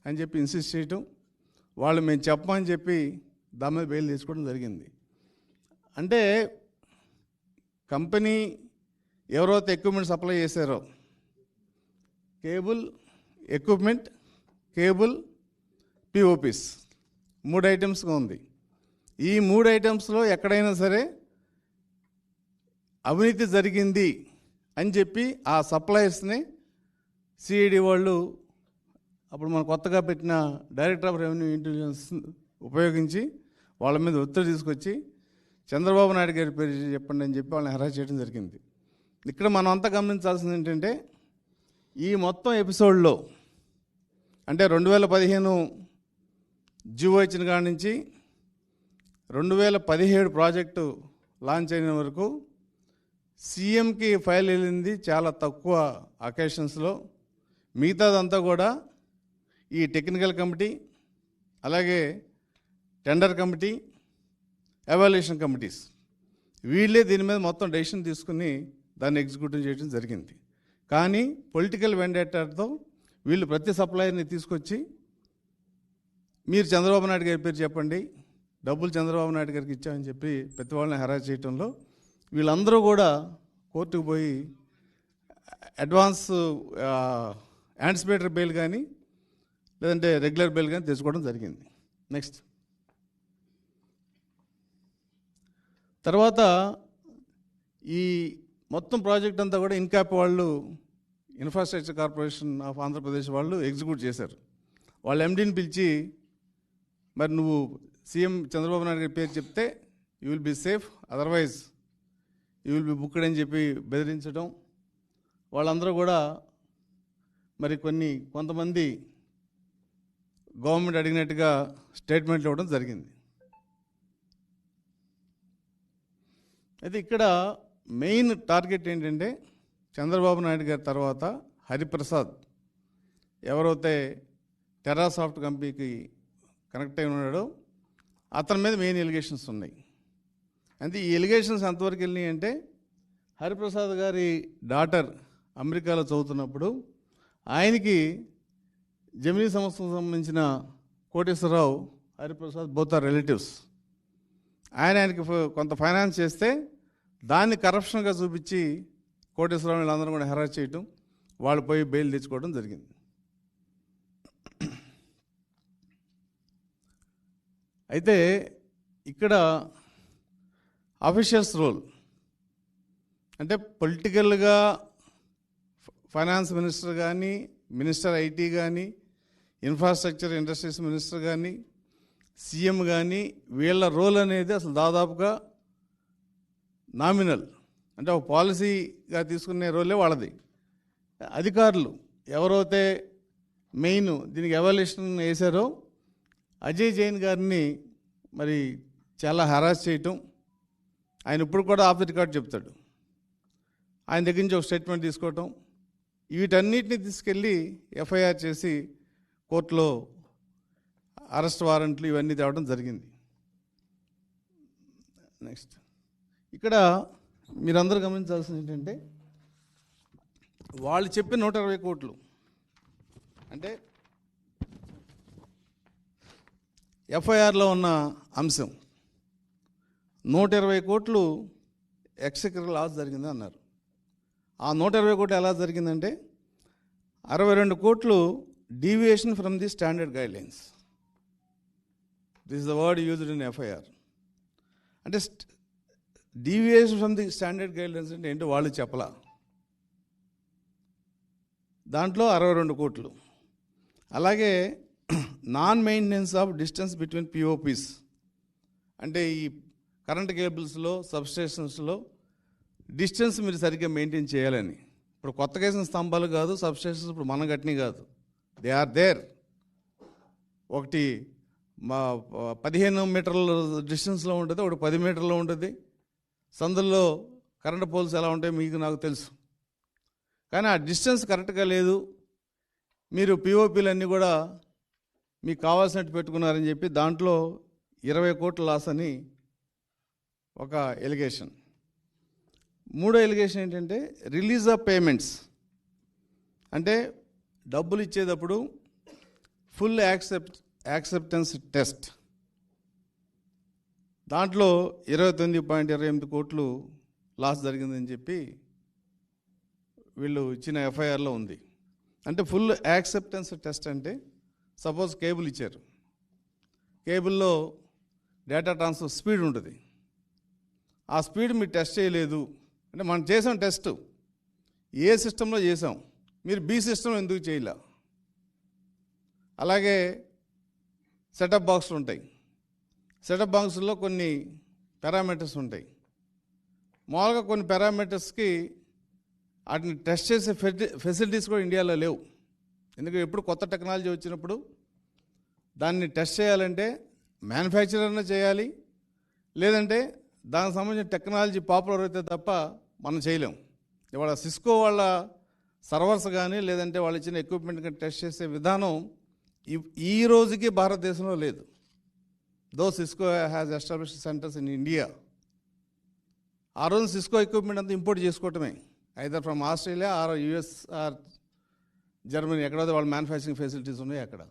అని చెప్పి ఇన్సిస్ట్ చేయటం, వాళ్ళు మేము చెప్పమని చెప్పి దాని మీద బెయిల్ తీసుకోవడం జరిగింది. అంటే కంపెనీ ఎవరైతే ఎక్విప్మెంట్ సప్లై చేశారో, కేబుల్, ఎక్విప్మెంట్, కేబుల్, పిఓపిస్ 3 ఐటమ్స్గా ఉంది. ఈ 3 ఐటమ్స్లో ఎక్కడైనా సరే అవినీతి జరిగింది అని చెప్పి ఆ సప్లయర్స్ని సిఐడి వాళ్ళు అప్పుడు మనం కొత్తగా పెట్టిన డైరెక్టర్ ఆఫ్ రెవెన్యూ ఇంటెలిజెన్స్ ఉపయోగించి వాళ్ళ మీద ఒత్తిడి తీసుకొచ్చి చంద్రబాబు నాయుడు గారి పేరు చెప్పండి అని చెప్పి వాళ్ళని హెరాస్ చేయడం జరిగింది. ఇక్కడ మనం అంతా గమనించాల్సింది ఏంటంటే ఈ మొత్తం ఎపిసోడ్లో, అంటే 2015 జివో ఇచ్చిన కాడి నుంచి 2017 ప్రాజెక్టు లాంచ్ అయిన వరకు సీఎంకి ఫైల్ వెళ్ళింది చాలా తక్కువ అకేషన్స్లో. మిగతాదంతా కూడా ఈ టెక్నికల్ కమిటీ, అలాగే టెండర్ కమిటీ, ఎవాల్యుయేషన్ కమిటీస్ వీళ్ళే దీని మీద మొత్తం డెసిషన్ తీసుకుని దాన్ని ఎగ్జిక్యూట్ చేయడం జరిగింది. కానీ పొలిటికల్ వెండేటాతో వీళ్ళు ప్రతి సప్లయర్ని తీసుకొచ్చి మీరు చంద్రబాబు నాయుడు గారి పేరు చెప్పండి, డబ్బులు చంద్రబాబు నాయుడు గారికి ఇచ్చామని చెప్పి ప్రతి వాళ్ళని హెరాస్ చేయడంలో వీళ్ళందరూ కూడా కోర్టుకు పోయి అడ్వాన్స్ యాంటిసిపేటరీ బెయిల్ కానీ లేదంటే రెగ్యులర్ బెయిల్ కానీ తెచ్చుకోవడం జరిగింది. నెక్స్ట్, తర్వాత ఈ మొత్తం ప్రాజెక్ట్ అంతా కూడా ఇన్కాప్ వాళ్ళు, ఇన్ఫ్రాస్ట్రక్చర్ కార్పొరేషన్ ఆఫ్ ఆంధ్రప్రదేశ్ వాళ్ళు ఎగ్జిక్యూట్ చేశారు. వాళ్ళు ఎండీని పిలిచి మరి నువ్వు సీఎం చంద్రబాబు నాయుడు గారి పేరు చెప్తే you will be safe, otherwise you will be booked అని చెప్పి బెదిరించడం. వాళ్ళందరూ కూడా మరి కొంతమంది గవర్నమెంట్ అడిగినట్టుగా స్టేట్మెంట్లు ఇవ్వడం జరిగింది. అయితే ఇక్కడ మెయిన్ టార్గెట్ ఏంటంటే చంద్రబాబు నాయుడు గారి తర్వాత హరిప్రసాద్ ఎవరైతే టెర్రాసాఫ్ట్ కంపెనీకి కనెక్ట్ అయి ఉన్నాడో అతని మీద మెయిన్ ఎలిగేషన్స్ ఉన్నాయి. అంటే ఈ ఎలిగేషన్స్ ఎంతవరకు వెళ్ళినాయి అంటే హరిప్రసాద్ గారి డాటర్ అమెరికాలో చదువుతున్నప్పుడు ఆయనకి జమినీ సంస్థకు సంబంధించిన Koteswararao, Hariprasad both are relatives. ఆయనకి కొంత ఫైనాన్స్ చేస్తే దాన్ని కరప్షన్గా చూపించి కోటేశ్వరరావు వీళ్ళందరూ కూడా హెరాస్ చేయటం, వాళ్ళు పోయి బెయిల్ తెచ్చుకోవడం జరిగింది. అయితే ఇక్కడ అఫీషియల్స్ రోల్ అంటే పొలిటికల్గా ఫైనాన్స్ మినిస్టర్ కానీ, మినిస్టర్ ఐటీ కానీ, ఇన్ఫ్రాస్ట్రక్చర్ ఇండస్ట్రీస్ మినిస్టర్ కానీ, సీఎం కానీ వీళ్ళ రోల్ అనేది అసలు దాదాపుగా నామినల్, అంటే ఒక పాలసీగా తీసుకునే రోలే వాళ్ళది. అధికారులు ఎవరైతే మెయిన్ దీనికి ఎవాల్యుయేషన్ వేశారో అజయ్ జైన్ గారిని మరి చాలా హెరాస్ చేయటం, ఆయన ఇప్పుడు కూడా ఆఫ్ ది రికార్డ్ చెప్తాడు, ఆయన దగ్గర నుంచి ఒక స్టేట్మెంట్ తీసుకోవటం, వీటన్నిటిని తీసుకెళ్ళి ఎఫ్ఐఆర్ చేసి కోర్టులో అరెస్ట్ వారెంట్లు ఇవన్నీ తేవడం జరిగింది. నెక్స్ట్, ఇక్కడ మీరందరూ గమనించాల్సింది ఏంటంటే, వాళ్ళు చెప్పిన 120 కోట్లు అంటే ఎఫ్ఐఆర్లో ఉన్న అంశం 120 కోట్లు ఎక్సెక్యూటివ్ లాస్ జరిగింది అన్నారు. ఆ 120 కోట్లు ఎలా జరిగిందంటే 62 కోట్లు deviation from the standard guidelines. This is the word used in FIR. అంటే deviation from the standard guidelines అంటే ఏంటో వాళ్ళు చెప్పలా. దాంట్లో 62 కోట్లు. అలాగే non maintenance of distance between POPs, అంటే ఈ కరెంట్ కేబుల్స్లో సబ్స్టేషన్స్లో డిస్టెన్స్ మీరు సరిగ్గా మెయింటైన్ చేయాలని. ఇప్పుడు కొత్తగా వేసిన స్తంభాలు కాదు, సబ్స్టేషన్స్ ఇప్పుడు మనం కట్టినవి కాదు, దే ఆర్ దేర్. ఒకటి 15 మీటర్ల డిస్టెన్స్లో ఉంటుంది, ఒకటి 10 మీటర్లో ఉంటుంది. సందుల్లో కరెంట్ పోల్స్ ఎలా ఉంటాయో మీకు నాకు తెలుసు. కానీ ఆ డిస్టెన్స్ కరెక్ట్గా లేదు, మీరు పిఓపీలన్నీ కూడా మీకు కావాల్సినట్టు పెట్టుకున్నారని చెప్పి దాంట్లో 20 కోట్ల లాస్ అని ఒక ఎలిగేషన్. మూడో ఎలిగేషన్ ఏంటంటే రిలీజ్ ఆఫ్ పేమెంట్స్, అంటే డబ్బులు ఇచ్చేటప్పుడు ఫుల్ యాక్సెప్టెన్స్ టెస్ట్, దాంట్లో 29.28 కోట్లు లాస్ జరిగిందని చెప్పి వీళ్ళు ఇచ్చిన ఎఫ్ఐఆర్లో ఉంది. అంటే ఫుల్ యాక్సెప్టెన్స్ టెస్ట్ అంటే సపోజ్ కేబుల్ ఇచ్చారు, కేబుల్లో డేటా ట్రాన్స్ఫర్ స్పీడ్ ఉంటుంది, ఆ స్పీడ్ మీరు టెస్ట్ చేయలేదు అంటే మనం చేసాం టెస్ట్, ఏ సిస్టంలో చేసాం, మీరు బి సిస్టంలో ఎందుకు చేయలే. అలాగే సెటప్ బాక్స్లు ఉంటాయి, సెటప్ బాక్స్లో కొన్ని పారామీటర్స్ ఉంటాయి. మామూలుగా కొన్ని పారామీటర్స్కి వాటిని టెస్ట్ చేసే ఫెసిలిటీస్ కూడా ఇండియాలో లేవు. ఎందుకంటే ఎప్పుడు కొత్త టెక్నాలజీ వచ్చినప్పుడు దాన్ని టెస్ట్ చేయాలంటే మ్యానుఫ్యాక్చరర్నే చేయాలి, లేదంటే దానికి సంబంధించిన టెక్నాలజీ పాపులర్ అయితే తప్ప మనం చేయలేం. ఇవాళ సిస్కో వాళ్ళ సర్వర్స్ కానీ లేదంటే వాళ్ళు ఇచ్చిన ఎక్విప్మెంట్ కానీ టెస్ట్ చేసే విధానం ఈ రోజుకి భారతదేశంలో లేదు. Though Cisco has established centres in India. ఆ రోజు సిస్కో ఎక్విప్మెంట్ అంతా ఇంపోర్ట్ చేసుకోవటమే, either from Australia or US or Germany, ఎక్కడైతే వాళ్ళ మ్యానుఫ్యాక్చరింగ్ ఫెసిలిటీస్ ఉన్నాయి అక్కడ.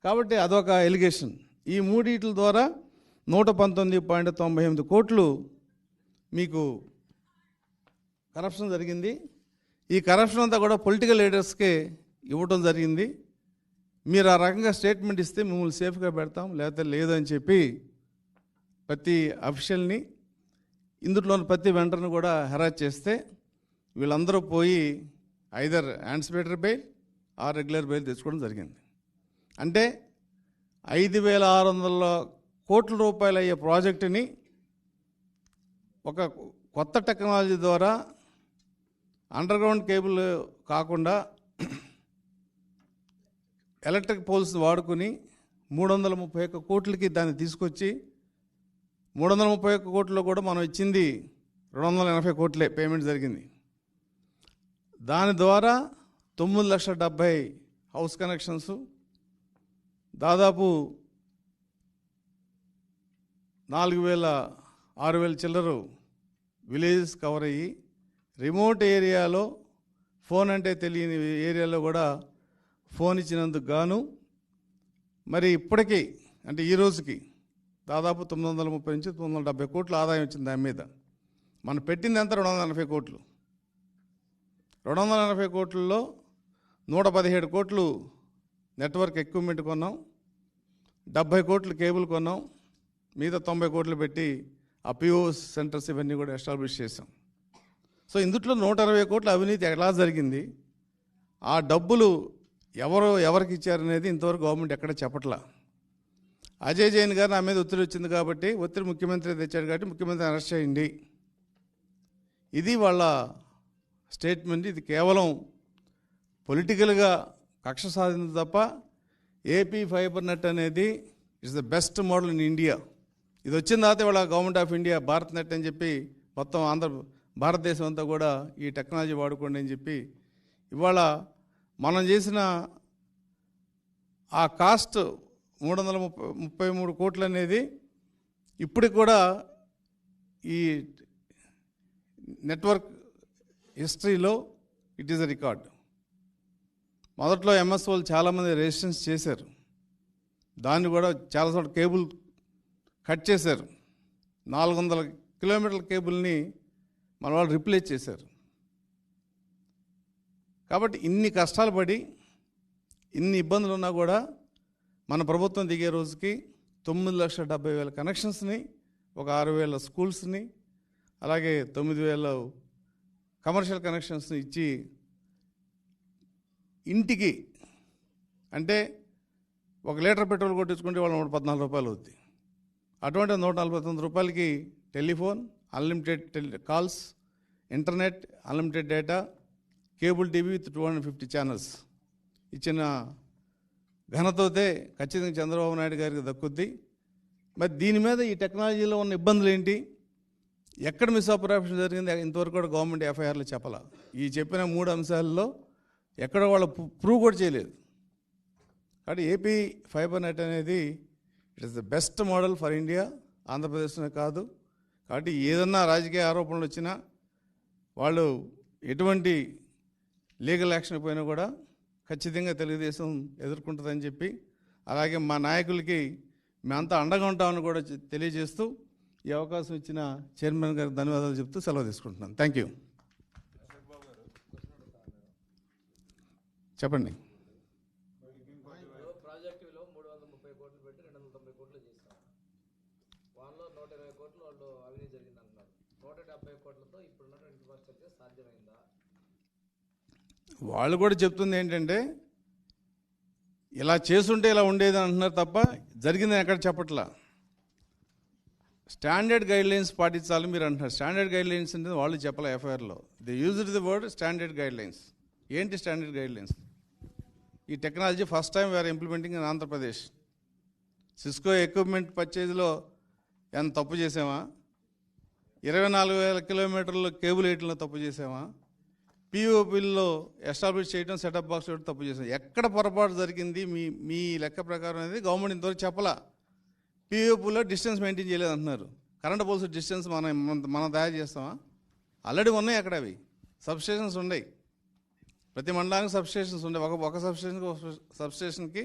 కాబట్టి అదొక ఎలిగేషన్. ఈ మూడిట్ల ద్వారా 119.98 కోట్లు మీకు కరప్షన్ జరిగింది. ఈ కరప్షన్ అంతా కూడా పొలిటికల్ లీడర్స్కే ఇవ్వటం జరిగింది. మీరు ఆ రకంగా స్టేట్మెంట్ ఇస్తే మిమ్మల్ని సేఫ్గా పెడతాం, లేకపోతే లేదని చెప్పి ప్రతి అఫీషియల్ని, ఇందులోని ప్రతి వెంటర్ని కూడా హెరాస్ చేస్తే వీళ్ళందరూ పోయి either anticipatory bail or regular bail తెచ్చుకోవడం జరిగింది. అంటే 5,600 కోట్ల రూపాయలు అయ్యే ప్రాజెక్టుని ఒక కొత్త టెక్నాలజీ ద్వారా అండర్గ్రౌండ్ కేబుల్ కాకుండా ఎలక్ట్రిక్ పోల్స్ వాడుకుని 331 కోట్లకి దాన్ని తీసుకొచ్చి 331 కోట్లలో కూడా మనం ఇచ్చింది 280 కోట్లే పేమెంట్ జరిగింది. దాని ద్వారా 9,70,000 హౌస్ కనెక్షన్స్, దాదాపు 4,000-6,000 చిల్లరు విలేజెస్ కవర్ అయ్యి, రిమోట్ ఏరియాలో ఫోన్ అంటే తెలియని ఏరియాలో కూడా ఫోన్ ఇచ్చినందుకు గాను మరి ఇప్పటికీ అంటే ఈ రోజుకి దాదాపు 930 నుంచి 970 కోట్ల ఆదాయం వచ్చింది దాని మీద. మనం పెట్టింది ఎంత 280 కోట్లు. 280 కోట్లలో 117 కోట్లు నెట్వర్క్ ఎక్విప్మెంట్ కొన్నాం, 70 కోట్లు కేబుల్ కొన్నాం, మిగతా 90 కోట్లు పెట్టి ఆ పిఓ సెంటర్స్ ఇవన్నీ కూడా ఎస్టాబ్లిష్ చేసాం. సో ఇందుట్లో 120 కోట్ల అవినీతి ఎలా జరిగింది, ఆ డబ్బులు ఎవరికి ఇచ్చారనేది ఇంతవరకు గవర్నమెంట్ ఎక్కడ చెప్పట్లా. అజయ్ జైన్ గారు నా మీద ఒత్తిడి వచ్చింది కాబట్టి, ఒత్తిడి ముఖ్యమంత్రి తెచ్చాడు కాబట్టి ముఖ్యమంత్రి అరెస్ట్ చేయండి, ఇది వాళ్ళ స్టేట్మెంట్. ఇది కేవలం పొలిటికల్గా కక్ష సాధింది తప్ప ఏపీ ఫైబర్ నెట్ అనేది it's the best model in India. ఇది వచ్చిన తర్వాత వాళ్ళ government of India Bharat net అని చెప్పి మొత్తం భారతదేశం అంతా కూడా ఈ టెక్నాలజీ వాడుకోండి అని చెప్పి ఇవాళ మనం చేసిన ఆ కాస్ట్ 333 కోట్లు అనేది ఇప్పటికి కూడా ఈ నెట్వర్క్ హిస్టరీలో ఇట్ ఈస్ అ రికార్డ్. మొదట్లో ఎంఎస్ఓలు చాలామంది రెసిస్టెన్స్ చేశారు, దాన్ని కూడా చాలా చోట్ల కేబుల్ కట్ చేశారు. 400 కిలోమీటర్ల కేబుల్ని మన వాళ్ళు రిప్లేస్ చేశారు. కాబట్టి ఇన్ని కష్టాలు పడి ఇన్ని ఇబ్బందులు ఉన్నా కూడా మన ప్రభుత్వం దిగే రోజుకి 9,70,000 కనెక్షన్స్ని, ఒక 6,000 స్కూల్స్ని, అలాగే 9,000 కమర్షియల్ కనెక్షన్స్ని ఇచ్చి ఇంటికి, అంటే 1 లీటర్ పెట్రోల్ కొట్టించుకుంటే వాళ్ళు 114 రూపాయలు అవుతుంది. అటువంటి 149 రూపాయలకి telephone, unlimited calls, internet, unlimited data, cable TV with 250 channels ఇచ్చిన ఘనతోతే ఖచ్చితంగా చంద్రబాబు నాయుడు గారికి దక్కుద్ది. మరి దీని మీద ఈ టెక్నాలజీలో ఉన్న ఇబ్బందులు ఏంటి, ఎక్కడ మిస్ఆపరేషన్ జరిగింది, ఇంతవరకు కూడా గవర్నమెంట్ ఎఫ్ఐఆర్లు చెప్పాల. ఈ చెప్పిన 3 అంశాల్లో ఎక్కడ వాళ్ళు ప్రూవ్ కూడా చేయలేదు. కాబట్టి ఏపీ ఫైబర్ నెట్ అనేది it is the best model for India, ఆంధ్రప్రదేశ్లోనే కాదు. కాబట్టి ఏదన్నా రాజకీయ ఆరోపణలు వచ్చినా వాళ్ళు ఎటువంటి లీగల్ యాక్షన్ పోయినా కూడా ఖచ్చితంగా తెలుగుదేశం ఎదుర్కొంటుందని చెప్పి, అలాగే మా నాయకులకి మేమంతా అండగా ఉంటామని కూడా తెలియజేస్తూ ఈ అవకాశం ఇచ్చిన చైర్మన్ గారికి ధన్యవాదాలు చెప్తూ సెలవు తీసుకుంటున్నాను. Thank you. చెప్పండి. ప్రాజెక్టులో 330 కోట్లు పెట్టి 290 కోట్లు చేస్తాం. వాళ్ళలో 120 కోట్లు వాళ్ళు అవినీతి జరిగింది అంటున్నారు. 170 కోట్లతో ఇప్పుడున్న ఇన్ఫ్రాస్ట్రక్చర్ సాధ్యమైందా? వాళ్ళు కూడా చెప్తుంది ఏంటంటే ఇలా చేస్తుంటే ఇలా ఉండేది అంటున్నారు తప్ప జరిగిందని ఎక్కడ చెప్పట్లా. స్టాండర్డ్ గైడ్లైన్స్ పాటించాలి మీరు అంటున్నారు. స్టాండర్డ్ గైడ్లైన్స్ అంటే వాళ్ళు చెప్పలే ఎఫ్ఐఆర్లో. They used the word standard guidelines. ఏంటి స్టాండర్డ్ గైడ్లైన్స్? ఈ technology first time we're implementing in Andhra Pradesh. Cisco equipment పర్చేజ్లో ఎంత తప్పు చేసామా? 24,000 కిలోమీటర్లు కేబుల్ వేయటంలో తప్పు చేసామా? పిఓపిల్లో ఎస్టాబ్లిష్ చేయడం, సెటప్ బాక్స్ చేయడం తప్పు చేసాం. ఎక్కడ పొరపాటు జరిగింది మీ లెక్క ప్రకారం అనేది గవర్నమెంట్ ఇంతవరకు చెప్పలా. పిఓపిలో డిస్టెన్స్ మెయింటైన్ చేయలేదు అంటున్నారు. కరెంట్ పోల్స్ డిస్టెన్స్ మనం తయారు చేస్తామా? ఆల్రెడీ ఉన్నాయి అక్కడ. అవి సబ్స్టేషన్స్ ఉన్నాయి, ప్రతి మండలానికి సబ్స్టేషన్స్ ఉన్నాయి. ఒక సబ్స్టేషన్కి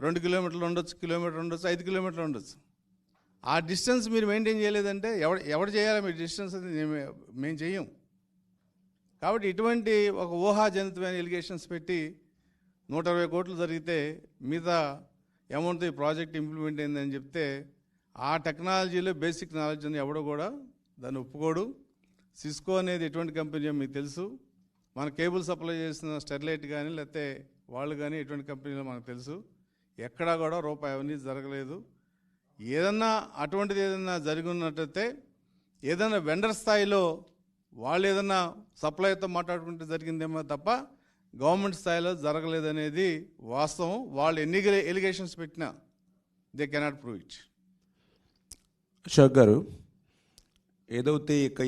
2 కిలోమీటర్లు ఉండొచ్చు, కిలోమీటర్ ఉండొచ్చు, 5 కిలోమీటర్లు ఉండొచ్చు. ఆ డిస్టెన్స్ మీరు మెయింటైన్ చేయలేదంటే ఎవరు చేయాలి? మీరు డిస్టెన్స్ అది మేము చెయ్యం. కాబట్టి ఇటువంటి ఒక ఊహాజనితమైన ఎలిగేషన్స్ పెట్టి 120 కోట్లు జరిగితే మిగతా అమౌంట్ ఈ ప్రాజెక్ట్ ఇంప్లిమెంట్ అయిందని చెప్తే, ఆ టెక్నాలజీలో బేసిక్ నాలెడ్జ్ అని ఎవడో కూడా దాన్ని ఒప్పుకోడు. సిస్కో అనేది ఎటువంటి కంపెనీ మీకు తెలుసు. మన కేబుల్ సప్లై చేసిన స్టెర్లైట్ కానీ లేకపోతే వాళ్ళు కానీ ఎటువంటి కంపెనీలో మనకు తెలుసు. ఎక్కడా కూడా రూపాయి అవినీతి జరగలేదు. ఏదన్నా అటువంటిది ఏదన్నా జరిగి ఉన్నట్టయితే ఏదైనా వెండర్ స్థాయిలో వాళ్ళు ఏదన్నా సప్లైతో మాట్లాడుకుంటే జరిగిందేమో తప్ప గవర్నమెంట్ స్థాయిలో జరగలేదనేది వాస్తవం. వాళ్ళు ఎన్ని ఎలిగేషన్స్ పెట్టినా they cannot prove it. Ashok garu, ఏదైతే ఇక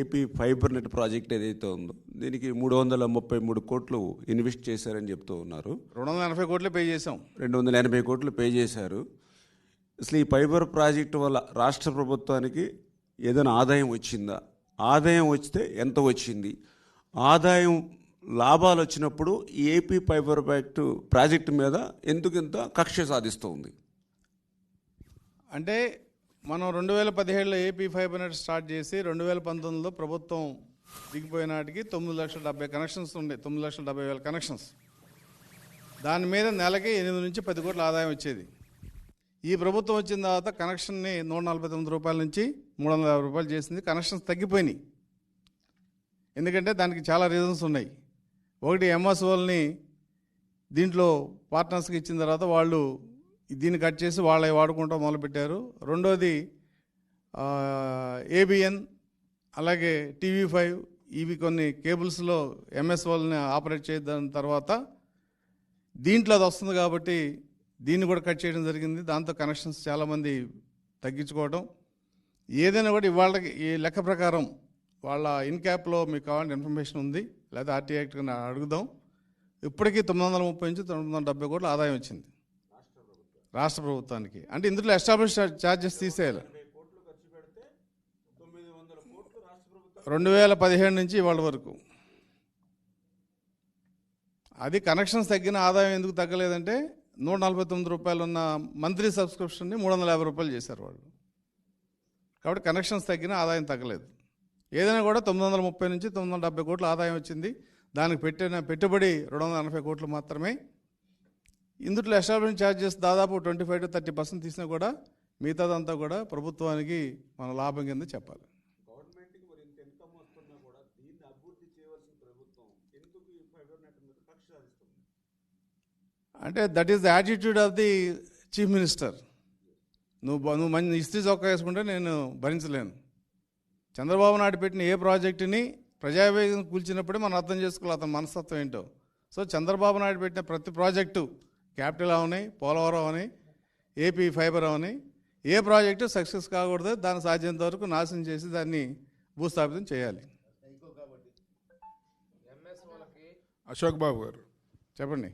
ఏపీ ఫైబర్ నెట్ ప్రాజెక్ట్ ఏదైతే ఉందో దీనికి 333 కోట్లు ఇన్వెస్ట్ చేశారని చెప్తూ ఉన్నారు. 280 కోట్లు పే చేశాం. 280 కోట్లు పే చేశారు. అసలు ఈ ఫైబర్ ప్రాజెక్టు వల్ల రాష్ట్ర ప్రభుత్వానికి ఏదైనా ఆదాయం వచ్చిందా? ఆదాయం వస్తే ఎంత వచ్చింది? ఆదాయం లాభాలు వచ్చినప్పుడు ఈ ఏపీ ఫైబర్ ప్రాజెక్టు మీద ఎందుకింత కక్ష సాధిస్తూ ఉంది? అంటే మనం 2017లో ఏపీ ఫైబర్ నెట్ స్టార్ట్ చేసి 2019లో ప్రభుత్వం దిగిపోయిన నాటికి 9,70,000 కనెక్షన్స్ ఉండే. 9,70,000 కనెక్షన్స్. దాని మీద నెలకి 8 నుంచి 10 కోట్ల ఆదాయం వచ్చేది. ఈ ప్రభుత్వం వచ్చిన తర్వాత కనెక్షన్ని 149 రూపాయల నుంచి 350 రూపాయలు చేసింది. కనెక్షన్స్ తగ్గిపోయినాయి. ఎందుకంటే దానికి చాలా రీజన్స్ ఉన్నాయి. ఒకటి, ఎంఎస్ఓల్ని దీంట్లో పార్ట్నర్స్కి ఇచ్చిన తర్వాత వాళ్ళు దీన్ని కట్ చేసి వాళ్ళే వాడుకుంటూ మొదలుపెట్టారు. రెండోది ఏబిఎన్ అలాగే TV5 ఇవి కొన్ని కేబుల్స్లో ఎంఎస్ఓల్ని ఆపరేట్ చేయడం తర్వాత దీంట్లో అది వస్తుంది కాబట్టి దీన్ని కూడా కట్ చేయడం జరిగింది. దాంతో కనెక్షన్స్ చాలామంది తగ్గించుకోవడం. ఏదైనా కూడా ఇవాళకి ఈ లెక్క ప్రకారం వాళ్ళ ఇన్క్యాప్లో మీకు కావాలంటే ఇన్ఫర్మేషన్ ఉంది. లేదా ఆర్టీ యాక్ట్ కింద అడుగుదాం. ఇప్పటికీ 930 నుంచి 970 కోట్ల ఆదాయం వచ్చింది రాష్ట్ర ప్రభుత్వానికి. అంటే ఇందులో ఎస్టాబ్లిష్ ఛార్జెస్ తీసేయాలి. 2017 నుంచి ఇవాళ వరకు. అది కనెక్షన్స్ తగ్గిన ఆదాయం ఎందుకు తగ్గలేదంటే 149 రూపాయలు ఉన్న మంత్లీ సబ్స్క్రిప్షన్ని 350 రూపాయలు చేశారు వాళ్ళు. కాబట్టి కనెక్షన్స్ తగ్గిన ఆదాయం తగ్గలేదు. ఏదైనా కూడా 930 నుంచి 970 కోట్ల ఆదాయం వచ్చింది. దానికి పెట్టిన పెట్టుబడి 280 కోట్లు మాత్రమే. ఇందులో ఎస్టాబ్లిష్ ఛార్జెస్ దాదాపు 25 to 30% తీసినా కూడా మిగతాదంతా కూడా ప్రభుత్వానికి మన లాభం కింద చెప్పాలి. అంటే that is the attitude of the chief minister. నువ్వు మంచి ఇస్త్రీ చొక్కా వేసుకుంటే నేను భరించలేను. చంద్రబాబు నాయుడు పెట్టిన ఏ ప్రాజెక్టుని ప్రజావేగం కూల్చినప్పుడే మనం అర్థం చేసుకోవాలి అతని మనస్తత్వం ఏంటో. సో చంద్రబాబు నాయుడు పెట్టిన ప్రతి ప్రాజెక్టు, క్యాపిటల్ అవని, పోలవరం అవని, ఏపీ ఫైబర్ అవని, ఏ ప్రాజెక్టు సక్సెస్ కాకూడదు. దాన్ని సాధ్యంత వరకు నాశనం చేసి దాన్ని భూస్థాపితం చేయాలి. అశోక్ బాబు గారు చెప్పండి.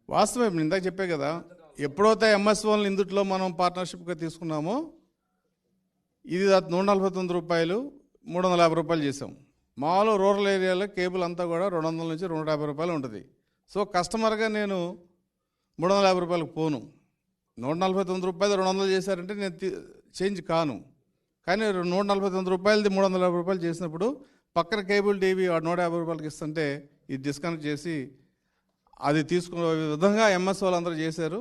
వాస్తవం ఇప్పుడు ఇందాక చెప్పే కదా, ఎప్పుడైతే ఎంఎస్ఓలను ఇందుట్లో మనం పార్ట్నర్షిప్గా తీసుకున్నామో ఇది 149 రూపాయలు 350 రూపాయలు చేసాం. మామూలు రూరల్ ఏరియాలో కేబుల్ అంతా కూడా 200 నుంచి 250 రూపాయలు ఉంటుంది. సో కస్టమర్గా నేను 350 రూపాయలకు పోను. 149 రూపాయలు 200 చేశారంటే నేను చేంజ్ కాను. కానీ 149 రూపాయలది 350 రూపాయలు చేసినప్పుడు పక్కన కేబుల్ టీవీ 150 రూపాయలకి ఇస్తుంటే ఇది డిస్కనెక్ట్ చేసి అది తీసుకునే విధంగా ఎంఎస్ వాళ్ళందరూ చేశారు.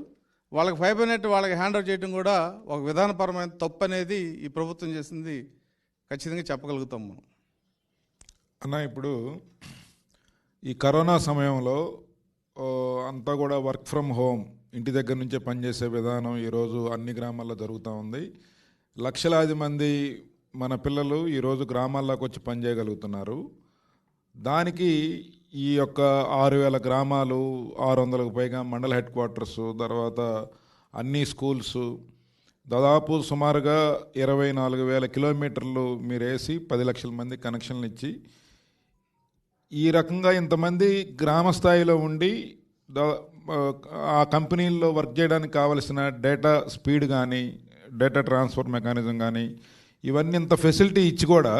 వాళ్ళకి ఫైబర్ నెట్ వాళ్ళకి హ్యాండ్ ఓవర్ చేయడం కూడా ఒక విధానపరమైన తప్పు అనేది ఈ ప్రభుత్వం చేసింది ఖచ్చితంగా చెప్పగలుగుతాం మనం. అన్న, ఇప్పుడు ఈ కరోనా సమయంలో అంతా కూడా వర్క్ ఫ్రమ్ హోమ్, ఇంటి దగ్గర నుంచే పనిచేసే విధానం ఈరోజు అన్ని గ్రామాల్లో జరుగుతూ ఉంది. లక్షలాది మంది మన పిల్లలు ఈరోజు గ్రామాల్లోకి వచ్చి పనిచేయగలుగుతున్నారు. దానికి ఈ యొక్క 6,000 గ్రామాలు, 600కు పైగా మండల హెడ్ క్వార్టర్స్, తర్వాత అన్ని స్కూల్స్, దాదాపు సుమారుగా 24,000 కిలోమీటర్లు మీరు వేసి 10 లక్షల మంది కనెక్షన్లు ఇచ్చి ఈ రకంగా ఇంతమంది గ్రామ స్థాయిలో ఉండి ఆ కంపెనీల్లో వర్క్ చేయడానికి కావలసిన డేటా స్పీడ్ కానీ, డేటా ట్రాన్స్ఫర్ మెకానిజం కానీ, ఇవన్నీ ఇంత ఫెసిలిటీ ఇచ్చి కూడా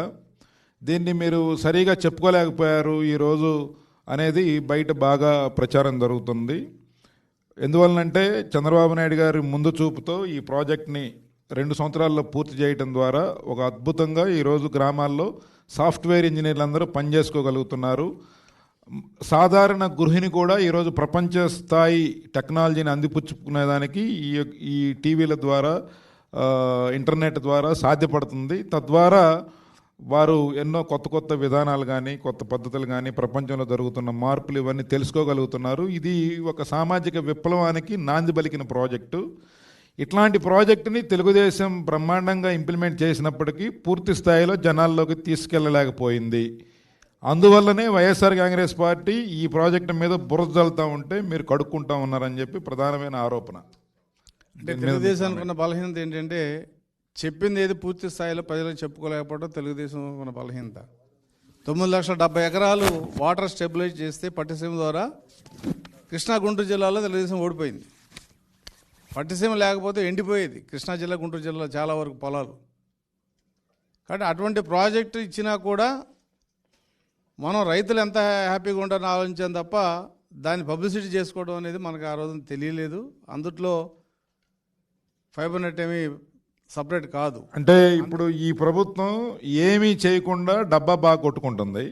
దీన్ని మీరు సరిగా చెప్పుకోలేకపోయారు ఈరోజు అనేది బయట బాగా ప్రచారం జరుగుతుంది. ఎందువలనంటే చంద్రబాబు నాయుడు గారి ముందు చూపుతో ఈ ప్రాజెక్ట్ని 2 సంవత్సరాల్లో పూర్తి చేయడం ద్వారా ఒక అద్భుతంగా ఈరోజు గ్రామాల్లో సాఫ్ట్వేర్ ఇంజనీర్లు అందరూ పనిచేసుకోగలుగుతున్నారు. సాధారణ గృహిణి కూడా ఈరోజు ప్రపంచ స్థాయి టెక్నాలజీని అందిపుచ్చుకునేదానికి ఈ టీవీల ద్వారా, ఇంటర్నెట్ ద్వారా సాధ్యపడుతుంది. తద్వారా వారు ఎన్నో కొత్త కొత్త విధానాలు కానీ, కొత్త పద్ధతులు కానీ, ప్రపంచంలో జరుగుతున్న మార్పులు ఇవన్నీ తెలుసుకోగలుగుతున్నారు. ఇది ఒక సామాజిక విప్లవానికి నాంది పలికిన ప్రాజెక్టు. ఇట్లాంటి ప్రాజెక్టుని తెలుగుదేశం బ్రహ్మాండంగా ఇంప్లిమెంట్ చేసినప్పటికీ పూర్తి స్థాయిలో జనాల్లోకి తీసుకెళ్ళలేకపోయింది. అందువల్లనే వైఎస్ఆర్ కాంగ్రెస్ పార్టీ ఈ ప్రాజెక్టు మీద బురద జల్లుతూ ఉంటే మీరు కడుక్కుంటా ఉన్నారని చెప్పి ప్రధానమైన ఆరోపణ. అంటే తెలుగుదేశానికి ఉన్న బలహీనత ఏంటంటే చెప్పింది ఏది పూర్తి స్థాయిలో ప్రజలకు చెప్పుకోలేకపోవడం తెలుగుదేశం ఉన్న బలహీనత. 9,70,000 ఎకరాలు వాటర్ స్టెబిలైజ్ చేస్తే పట్టిసీమ ద్వారా కృష్ణా గుంటూరు జిల్లాలో తెలుగుదేశం ఓడిపోయింది. పట్టిసీమ లేకపోతే ఎండిపోయేది కృష్ణా జిల్లా, గుంటూరు జిల్లా చాలా వరకు పొలాలు. కాబట్టి అటువంటి ప్రాజెక్టు ఇచ్చినా కూడా మనం రైతులు ఎంత హ్యాపీగా ఉంటారని ఆలోచించాం తప్ప దాన్ని పబ్లిసిటీ చేసుకోవడం అనేది మనకు ఆ రోజున తెలియలేదు. అందుట్లో ఫైబర్ నెట్ ఏమీ సపరేట్ కాదు. అంటే ఇప్పుడు ఈ ప్రభుత్వం ఏమీ చేయకుండా డబ్బా బాగా కొట్టుకుంటుంది.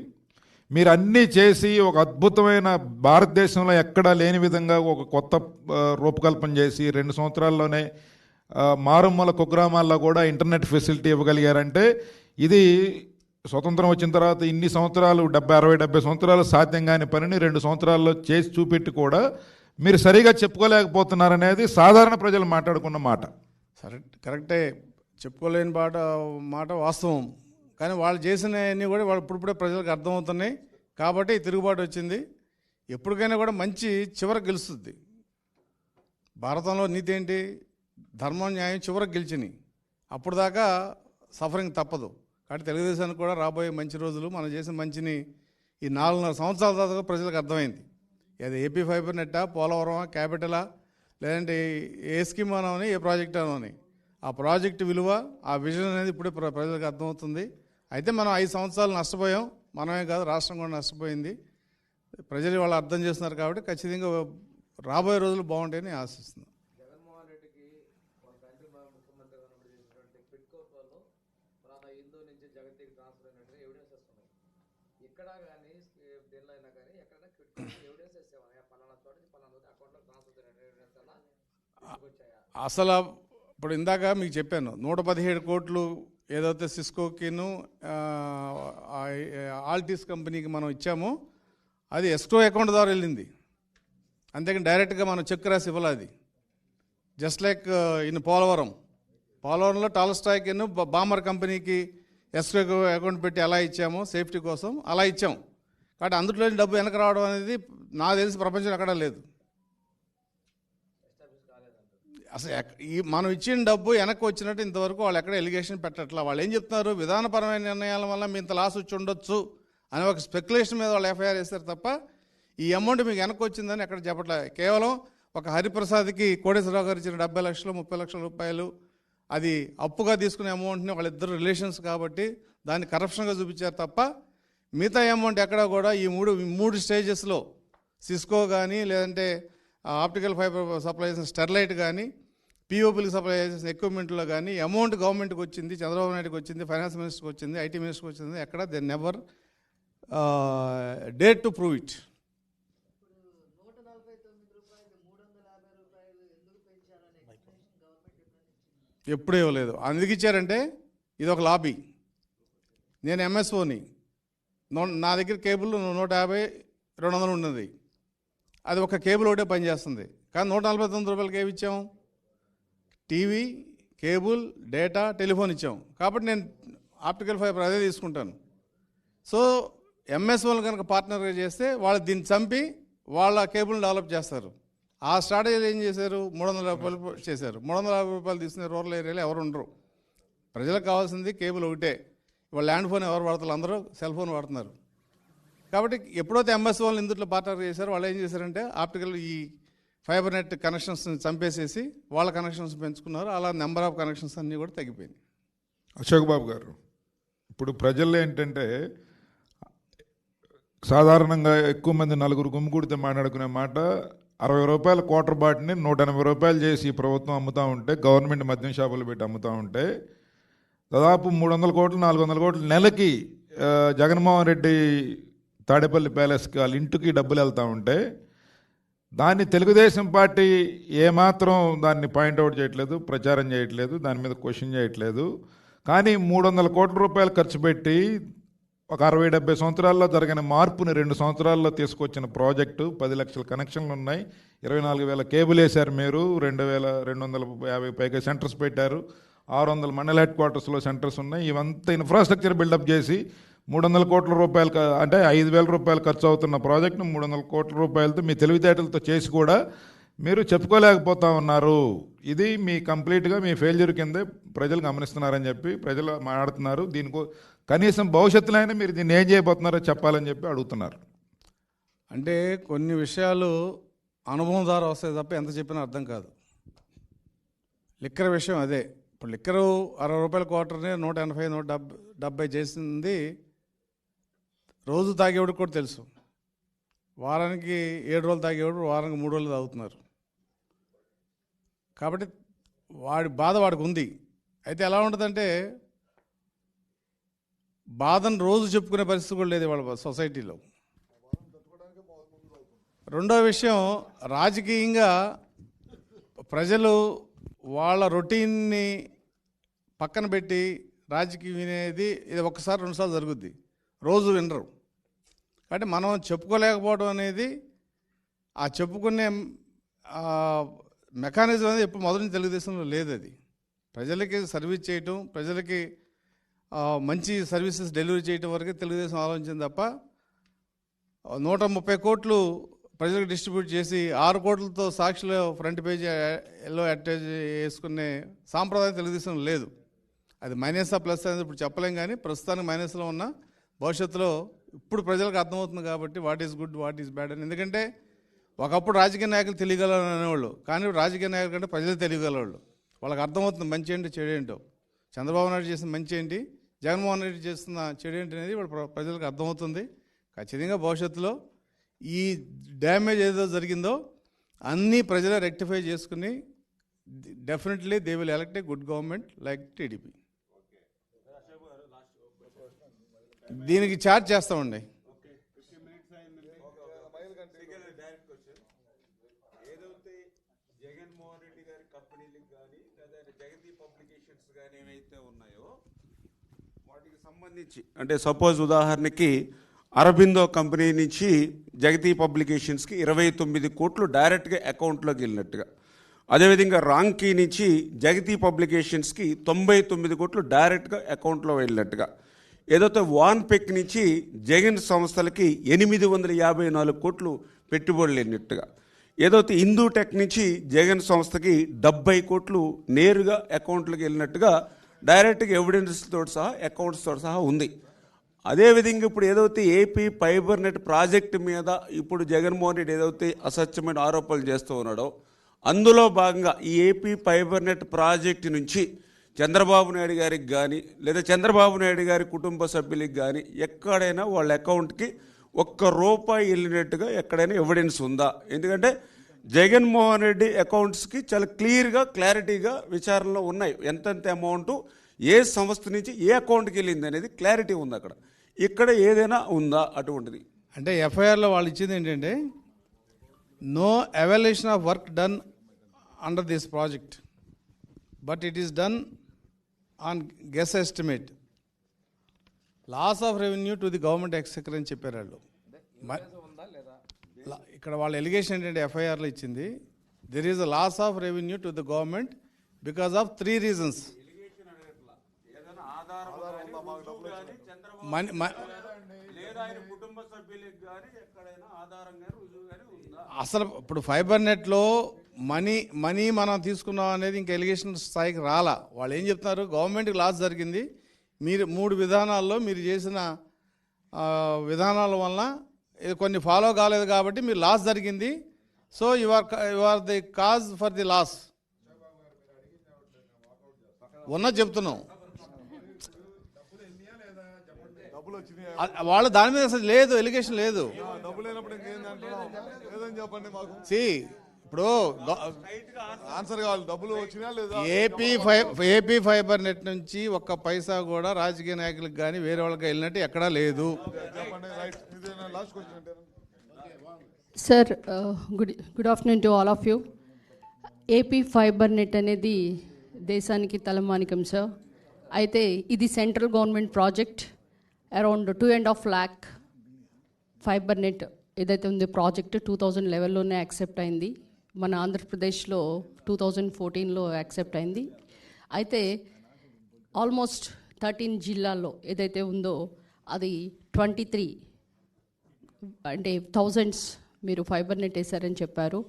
మీరు అన్నీ చేసి ఒక అద్భుతమైన భారతదేశంలో ఎక్కడా లేని విధంగా ఒక కొత్త రూపకల్పన చేసి 2 సంవత్సరాల్లోనే మారుమూల కుగ్రామాల్లో కూడా ఇంటర్నెట్ ఫెసిలిటీ ఇవ్వగలిగారంటే ఇది స్వతంత్రం వచ్చిన తర్వాత ఇన్ని సంవత్సరాలు 60-70 సంవత్సరాలు సాధ్యం కాని పనిని 2 సంవత్సరాల్లో చేసి చూపెట్టి కూడా మీరు సరిగా చెప్పుకోలేకపోతున్నారనేది సాధారణ ప్రజలు మాట్లాడుకున్న మాట. సరే, కరెక్టే, చెప్పుకోలేని మాట వాస్తవం. కానీ వాళ్ళు చేసినవన్నీ కూడా వాళ్ళు ఇప్పుడిప్పుడే ప్రజలకు అర్థమవుతున్నాయి. కాబట్టి తిరుగుబాటు వచ్చింది. ఎప్పటికైనా కూడా మంచి చివరికి గెలుస్తుంది. భారతంలో నీతి ఏంటి? ధర్మం న్యాయం చివరికి గెలిచినాయి. అప్పుడు దాకా సఫరింగ్ తప్పదు. కాబట్టి తెలుగుదేశానికి కూడా రాబోయే మంచి రోజులు, మనం చేసిన మంచిని ఈ 4.5 సంవత్సరాల తర్వాత ప్రజలకు అర్థమైంది. అది ఏపీ ఫైబర్ నెట్టా, పోలవరమా, క్యాపిటలా, లేదంటే ఏ స్కీమ్ అనని, ఏ ప్రాజెక్ట్ అనని, ఆ ప్రాజెక్టు విలువ, ఆ విజన్ అనేది ఇప్పుడే ప్రజలకు అర్థమవుతుంది. అయితే మనం 5 సంవత్సరాలు నష్టపోయాం, మనమే కాదు రాష్ట్రం కూడా నష్టపోయింది. ప్రజలు వాళ్ళు అర్థం చేస్తున్నారు కాబట్టి ఖచ్చితంగా రాబోయే రోజులు బాగుంటాయని ఆశిస్తున్నాం. జగన్మోహన్ రెడ్డికి మన తండ్రి ముఖ్యమంత్రిగా ఉన్నప్పుడు చేసినటువంటి పిట్కోట్ వాళ్ళు మన హిందూ నుంచి జగత్కి ట్రాన్స్ఫర్ అయినట్టుగా ఎవిడెన్సెస్ ఉన్నాయి. ఇక్కడ కానీ దేనిలో అయినా కానీ ఎక్కడైనా పిట్కోట్ ఎవిడెన్సెస్ ఏమన్నా పలానా చోట పలానా అకౌంట్లో ట్రాన్స్ఫర్ అయినట్టు ఎవిడెన్స్ అన్నా వచ్చాయా? అసలు ఇప్పుడు ఇందాక మీకు చెప్పాను, 117 కోట్లు ఏదైతే సిస్కోకిను ఆల్టీస్ కంపెనీకి మనం ఇచ్చామో అది ఎస్క్రో అకౌంట్ ద్వారా వెళ్ళింది. అంతేకాని డైరెక్ట్గా మనం చెక్ రాసి ఇవ్వాలి. అది జస్ట్ లైక్ ఇన్ పోలవరంలో టాల్స్టాయ్కిను బామర్ కంపెనీకి ఎస్క్రో అకౌంట్ పెట్టి ఎలా ఇచ్చామో సేఫ్టీ కోసం అలా ఇచ్చాం. కాబట్టి అందులో డబ్బు వెనక రావడం అనేది నాకు తెలిసి ప్రపంచంలో ఎక్కడా లేదు. అసలు మనం ఇచ్చిన డబ్బు వెనక్కి వచ్చినట్టు ఇంతవరకు వాళ్ళు ఎక్కడ ఎలిగేషన్ పెట్టట్లా. వాళ్ళు ఏం చెప్తున్నారు, విధానపరమైన నిర్ణయాల వల్ల మీ ఇంత లాస్ వచ్చి ఉండొచ్చు అని ఒక స్పెక్యులేషన్ మీద వాళ్ళు ఎఫ్ఐఆర్ వేస్తారు తప్ప ఈ అమౌంట్ మీకు వెనక్కి వచ్చిందని ఎక్కడ చెప్పట్లే. కేవలం ఒక హరిప్రసాద్కి కోటేశ్వరరావు గారు ఇచ్చిన 70 లక్షలు 30 లక్షల రూపాయలు అది అప్పుగా తీసుకునే అమౌంట్ని వాళ్ళిద్దరు రిలేషన్స్ కాబట్టి దాన్ని కరప్షన్గా చూపించారు తప్ప మిగతా అమౌంట్ ఎక్కడ కూడా ఈ మూడు స్టేజెస్లో సిస్కో కానీ, లేదంటే ఆప్టికల్ ఫైబర్ సప్లై చేసిన స్టెర్లైట్ కానీ, పిఓపీలకు సప్లై చేసిన ఎక్విప్మెంట్లో కానీ అమౌంట్ గవర్నమెంట్కి వచ్చింది, చంద్రబాబు నాయుడుకి వచ్చింది, ఫైనాన్స్ మినిస్టర్కి వచ్చింది, ఐటీ మినిస్టర్కి వచ్చింది. ఎక్కడ they never dare to prove it. ఎప్పుడూ ఇవ్వలేదు. అందుకు ఇచ్చారంటే ఇది ఒక లాబీ. నేను ఎంఎస్ఓని, నా దగ్గర కేబుల్ 150, 200 ఉన్నది. అది ఒక కేబుల్ ఒకటే పనిచేస్తుంది. కానీ 149 రూపాయలకి ఏమి ఇచ్చాం? టీవీ, కేబుల్, డేటా, టెలిఫోన్ ఇచ్చాం. కాబట్టి నేను ఆప్టికల్ ఫైబర్ అదే తీసుకుంటాను. సో ఎంఎస్ఓలు కనుక పార్ట్నర్గా చేస్తే వాళ్ళు దీన్ని చంపి వాళ్ళ కేబుల్ని డెవలప్ చేస్తారు. ఆ స్ట్రాటజీలు ఏం చేశారు? 350 రూపాయలు చేశారు. 350 రూపాయలు తీసుకునే రూరల్ ఏరియాలో ఎవరు ఉండరు. ప్రజలకు కావాల్సింది కేబుల్ ఒకటే. ఇవాళ ల్యాండ్ ఫోన్ ఎవరు వాడతారు? అందరూ సెల్ ఫోన్ వాడుతున్నారు. కాబట్టి ఎప్పుడైతే ఎంఎస్ వాళ్ళు ఇందులో పార్ట్నర్ చేశారో వాళ్ళు ఏం చేశారంటే ఆప్టికల్ ఈ ఫైబర్ నెట్ కనెక్షన్స్ని చంపేసేసి వాళ్ళ కనెక్షన్స్ పెంచుకున్నారు. అలా నెంబర్ ఆఫ్ కనెక్షన్స్ అన్నీ కూడా తగ్గిపోయింది. అశోక్ బాబు గారు, ఇప్పుడు ప్రజల్లో ఏంటంటే సాధారణంగా ఎక్కువ మంది నలుగురు గుమ్మిగూడితే మాట్లాడుకునే మాట 60 రూపాయల క్వార్టర్ బాటిని 180 రూపాయలు చేసి ప్రభుత్వం అమ్ముతూ ఉంటే, గవర్నమెంట్ మద్యం షాపులు పెట్టి అమ్ముతూ ఉంటే దాదాపు 300 కోట్లు 400 కోట్లు నెలకి జగన్మోహన్ రెడ్డి తాడేపల్లి ప్యాలెస్కి వాళ్ళ ఇంటికి డబ్బులు వెళ్తూ ఉంటే దాన్ని తెలుగుదేశం పార్టీ ఏమాత్రం దాన్ని పాయింట్అవుట్ చేయట్లేదు, ప్రచారం చేయట్లేదు, దాని మీద క్వశ్చన్ చేయట్లేదు. కానీ 300 కోట్ల రూపాయలు ఖర్చు పెట్టి ఒక 60-70 సంవత్సరాల్లో జరిగిన మార్పుని 2 సంవత్సరాల్లో తీసుకొచ్చిన ప్రాజెక్టు, 10 లక్షల కనెక్షన్లు ఉన్నాయి, 24,000 కేబుల్ వేశారు మీరు, 2,250 పైగా సెంటర్స్ పెట్టారు, 600 మండల హెడ్ క్వార్టర్స్లో సెంటర్స్ ఉన్నాయి. ఇవంతా ఇన్ఫ్రాస్ట్రక్చర్ బిల్డప్ చేసి 300 కోట్ల రూపాయలు అంటే 5,000 రూపాయలు ఖర్చు అవుతున్న ప్రాజెక్టును 300 కోట్ల రూపాయలతో మీ తెలివితేటలతో చేసి కూడా మీరు చెప్పుకోలేకపోతా ఉన్నారు. ఇది మీ కంప్లీట్గా మీ ఫెయిల్యూర్ కిందే ప్రజలు గమనిస్తున్నారని చెప్పి ప్రజలు మాట్లాడుతున్నారు. దీనికి కనీసం భవిష్యత్తులో అయినా మీరు దీన్ని ఏం చేయబోతున్నారో చెప్పాలని చెప్పి అడుగుతున్నారు. అంటే కొన్ని విషయాలు అనుభవం ద్వారా వస్తాయి తప్ప ఎంత చెప్పినా అర్థం కాదు. లిక్కర్ విషయం అదే. ఇప్పుడు లిక్కరు 60 రూపాయల క్వార్టర్ని 180, 170 చేసింది రోజు తాగేవాడికి కూడా తెలుసు. వారానికి 7 రోజులు తాగేవాడు వారానికి 3 రోజులు తాగుతున్నారు. కాబట్టి వాడి బాధ వాడికి ఉంది. అయితే ఎలా ఉంటుందంటే బాధను రోజు చెప్పుకునే పరిస్థితి కూడా లేదు వాళ్ళ సొసైటీలో. రెండో విషయం, రాజకీయంగా ప్రజలు వాళ్ళ రొటీన్ని పక్కన పెట్టి రాజకీయం వినేది ఇది ఒకసారి 2 సార్లు జరుగుద్ది, రోజు వినరు. కాబట్టి మనం చెప్పుకోలేకపోవడం అనేది, ఆ చెప్పుకునే మెకానిజం అనేది ఎప్పుడు మొదటి తెలుగుదేశంలో లేదు. అది ప్రజలకి సర్వీస్ చేయటం, ప్రజలకి మంచి సర్వీసెస్ డెలివరీ చేయటం వరకే తెలుగుదేశం ఆలోచించింది తప్ప 130 కోట్లు ప్రజలకు డిస్ట్రిబ్యూట్ చేసి 6 కోట్లతో సాక్షిలో ఫ్రంట్ పేజీలో అటాచ్ వేసుకునే సాంప్రదాయం తెలుగుదేశం లేదు. అది మైనస్ ప్లస్ అనేది ఇప్పుడు చెప్పలేం, కానీ ప్రస్తుతానికి మైనస్లో ఉన్న భవిష్యత్తులో ఇప్పుడు ప్రజలకు అర్థమవుతుంది కాబట్టి what is good what is bad అని. ఎందుకంటే ఒకప్పుడు రాజకీయ నాయకులు తెలియగలరు అనేవాళ్ళు, కానీ రాజకీయ నాయకులు కంటే ప్రజలు తెలియగలవాళ్ళు. వాళ్ళకి అర్థమవుతుంది మంచి ఏంటో చెడు ఏంటో. చంద్రబాబు నాయుడు చేసిన మంచి ఏంటి, జగన్మోహన్ రెడ్డి చేస్తున్న చెడు ఏంటి అనేది వాళ్ళు ప్రజలకు అర్థమవుతుంది. ఖచ్చితంగా భవిష్యత్తులో ఈ డ్యామేజ్ ఏదో జరిగిందో అన్నీ ప్రజలే రెక్టిఫై చేసుకుని definitely they will elect a good government like TDP. దీనికి ఛార్జ్ చేస్తామండి. ఏదైతే జగన్మోహన్ రెడ్డి గారి కంపెనీలకు కానీ లేదా జగతి పబ్లికేషన్స్ కానీ ఏవైతే ఉన్నాయో వాటికి సంబంధించి, అంటే సపోజ్ ఉదాహరణకి అరబిందో కంపెనీ నుంచి జగతి పబ్లికేషన్స్కి 29 కోట్లు డైరెక్ట్గా అకౌంట్లోకి వెళ్ళినట్టుగా, అదేవిధంగా రాంకీ నుంచి జగతి పబ్లికేషన్స్కి 99 కోట్లు డైరెక్ట్గా అకౌంట్లో వెళ్ళినట్టుగా, ఏదైతే వాన్పెక్ నుంచి జగన్ సంస్థలకి 854 కోట్లు పెట్టుబడులు వెళ్ళినట్టుగా, ఏదైతే హిందూ టెక్ నుంచి జగన్ సంస్థకి 70 కోట్లు నేరుగా అకౌంట్లోకి వెళ్ళినట్టుగా డైరెక్ట్గా ఎవిడెన్స్తో సహా అకౌంట్స్తో సహా ఉంది. అదేవిధంగా ఇప్పుడు ఏదైతే ఏపీ ఫైబర్ నెట్ ప్రాజెక్టు మీద ఇప్పుడు జగన్మోహన్ రెడ్డి ఏదైతే అసత్యమైన ఆరోపణలు చేస్తూ ఉన్నాడో, అందులో భాగంగా ఈ ఏపీ ఫైబర్ నెట్ ప్రాజెక్టు నుంచి చంద్రబాబు నాయుడు గారికి కానీ లేదా చంద్రబాబు నాయుడు గారి కుటుంబ సభ్యులకి కానీ ఎక్కడైనా వాళ్ళ అకౌంట్కి ₹1 వెళ్ళినట్టుగా ఎక్కడైనా ఎవిడెన్స్ ఉందా? ఎందుకంటే జగన్మోహన్ రెడ్డి అకౌంట్స్కి చాలా క్లారిటీగా విచారణలో ఉన్నాయి. ఎంతెంత అమౌంట్ ఏ సంస్థ నుంచి ఏ అకౌంట్కి వెళ్ళింది అనేది క్లారిటీ ఉంది. ఇక్కడ ఏదైనా ఉందా అటువంటిది? అంటే ఎఫ్ఐఆర్లో వాళ్ళు ఇచ్చింది ఏంటంటే no evaluation of work done under this project but it is done on guess estimate, loss of revenue to the government exchequer అని చెప్పారు వాళ్ళు. ఇక్కడ వాళ్ళ ఎలిగేషన్ ఏంటంటే ఎఫ్ఐఆర్లో ఇచ్చింది there is a loss of revenue to the government because of 3 reasons. అసలు ఇప్పుడు ఫైబర్ నెట్లో మనీ మనం తీసుకున్నాం అనేది ఇంకా ఎలిగేషన్ స్థాయికి రాలా. వాళ్ళు ఏం చెప్తున్నారు, గవర్నమెంట్కి లాస్ జరిగింది, మీరు 3 విధానాల్లో మీరు చేసిన విధానాల వలన కొన్ని ఫాలో కాలేదు కాబట్టి మీరు లాస్ జరిగింది, so you are the cause for the loss ఉన్నది చెప్తున్నాం. వాళ్ళు దాని మీద అసలు లేదు, ఎలిగేషన్ లేదు. ఇప్పుడు ఆన్సర్ కావాలి, డబ్బులు వచ్చినా లేదా? ఏపీ ఫైబర్ నెట్ నుంచి 1 పైసా కూడా రాజకీయ నాయకులకు కానీ వేరే వాళ్ళకి వెళ్ళినట్టు ఎక్కడా లేదు. Sir, good afternoon to all of you. AP fibre net అనేది దేశానికి తలమానికం సార్. అయితే ఇది central government project. Around 2.5 lakh fibre net ఏదైతే ఉందో ప్రాజెక్ట్ 2011లోనే యాక్సెప్ట్ అయింది. మన ఆంధ్రప్రదేశ్లో 2014లో యాక్సెప్ట్ అయింది. అయితే ఆల్మోస్ట్ 13 జిల్లాల్లో ఏదైతే ఉందో అది 23 అంటే థౌజండ్స్ మీరు ఫైబర్ నెట్ వేశారని చెప్పారు.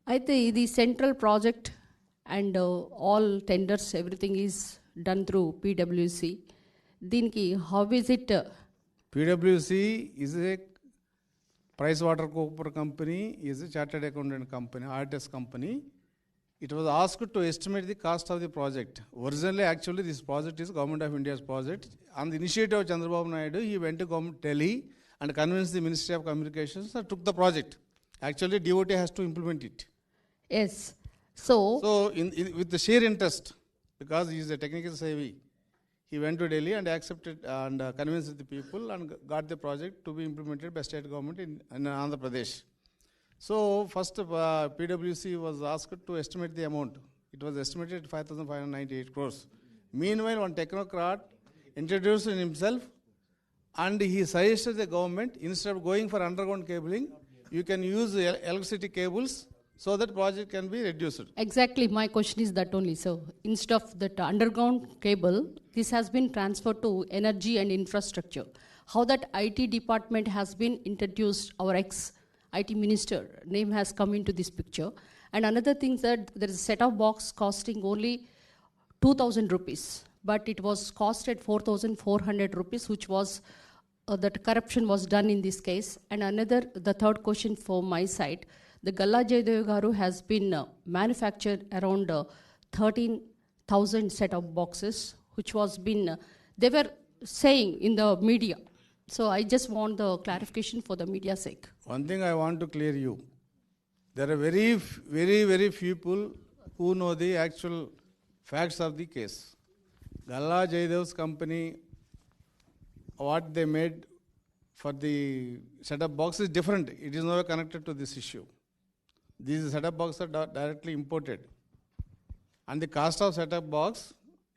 అయితే ఇది central project and all tenders everything is done through PWC. దీనికి how is it? PWC is a PricewaterhouseCoopers company, is a chartered accountant company, artist company. It was asked to estimate the cost of the project. Originally, actually, this project is Government of India's project. On the initiative of Chandrababu Naidu, he went to Delhi and convinced the Ministry of Communications and took the project. Actually, DOT has to implement it. Yes. So with the sheer interest, because he is a technical savvy, he went to Delhi and accepted and convinced the people and got the project to be implemented by state government in Andhra Pradesh. So first PwC was asked to estimate the amount. It was estimated at 5,598 crores. Meanwhile, one technocrat introduced himself and he suggested the government, instead of going for underground cabling, you can use electricity cables so that project can be reduced. Exactly, my question is that only. So instead of that underground cable, this has been transferred to energy and infrastructure. How that IT department has been introduced, our IT minister name has come into this picture. And another thing that there is a set-top box costing only 2,000 rupees, but it was cost at 4,400 rupees, which was that corruption was done in this case. And the third question for my side, the Galla Jaydev Garu has been manufactured around 13,000 set-top boxes, which was been, they were saying in the media. So I just want the clarification for the media's sake. One thing I want to clear you. There are very few people who know the actual facts of the case. Galla Jaydev's company, what they made for the set-up box is different. It is not connected to this issue. These set-up boxes are directly imported. And the cost of set-up box,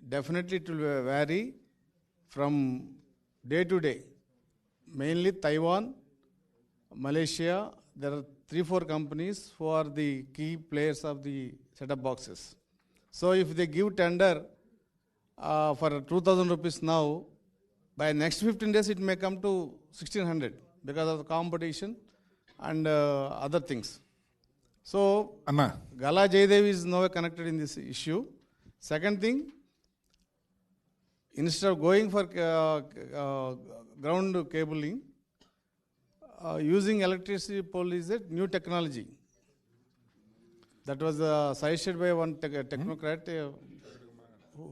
definitely it will vary from day to day. Mainly Taiwan, Malaysia, there are 3-4 companies who are the key players of the set-up boxes. So if they give tender for 2,000 rupees now, by next 15 days it may come to 1,600 because of the competition and other things. So Anna, Galla Jaydev is nowhere connected in this issue. Second thing, instead of going for ground cabling, using electricity pole is a new technology. That was suggested by one technocrat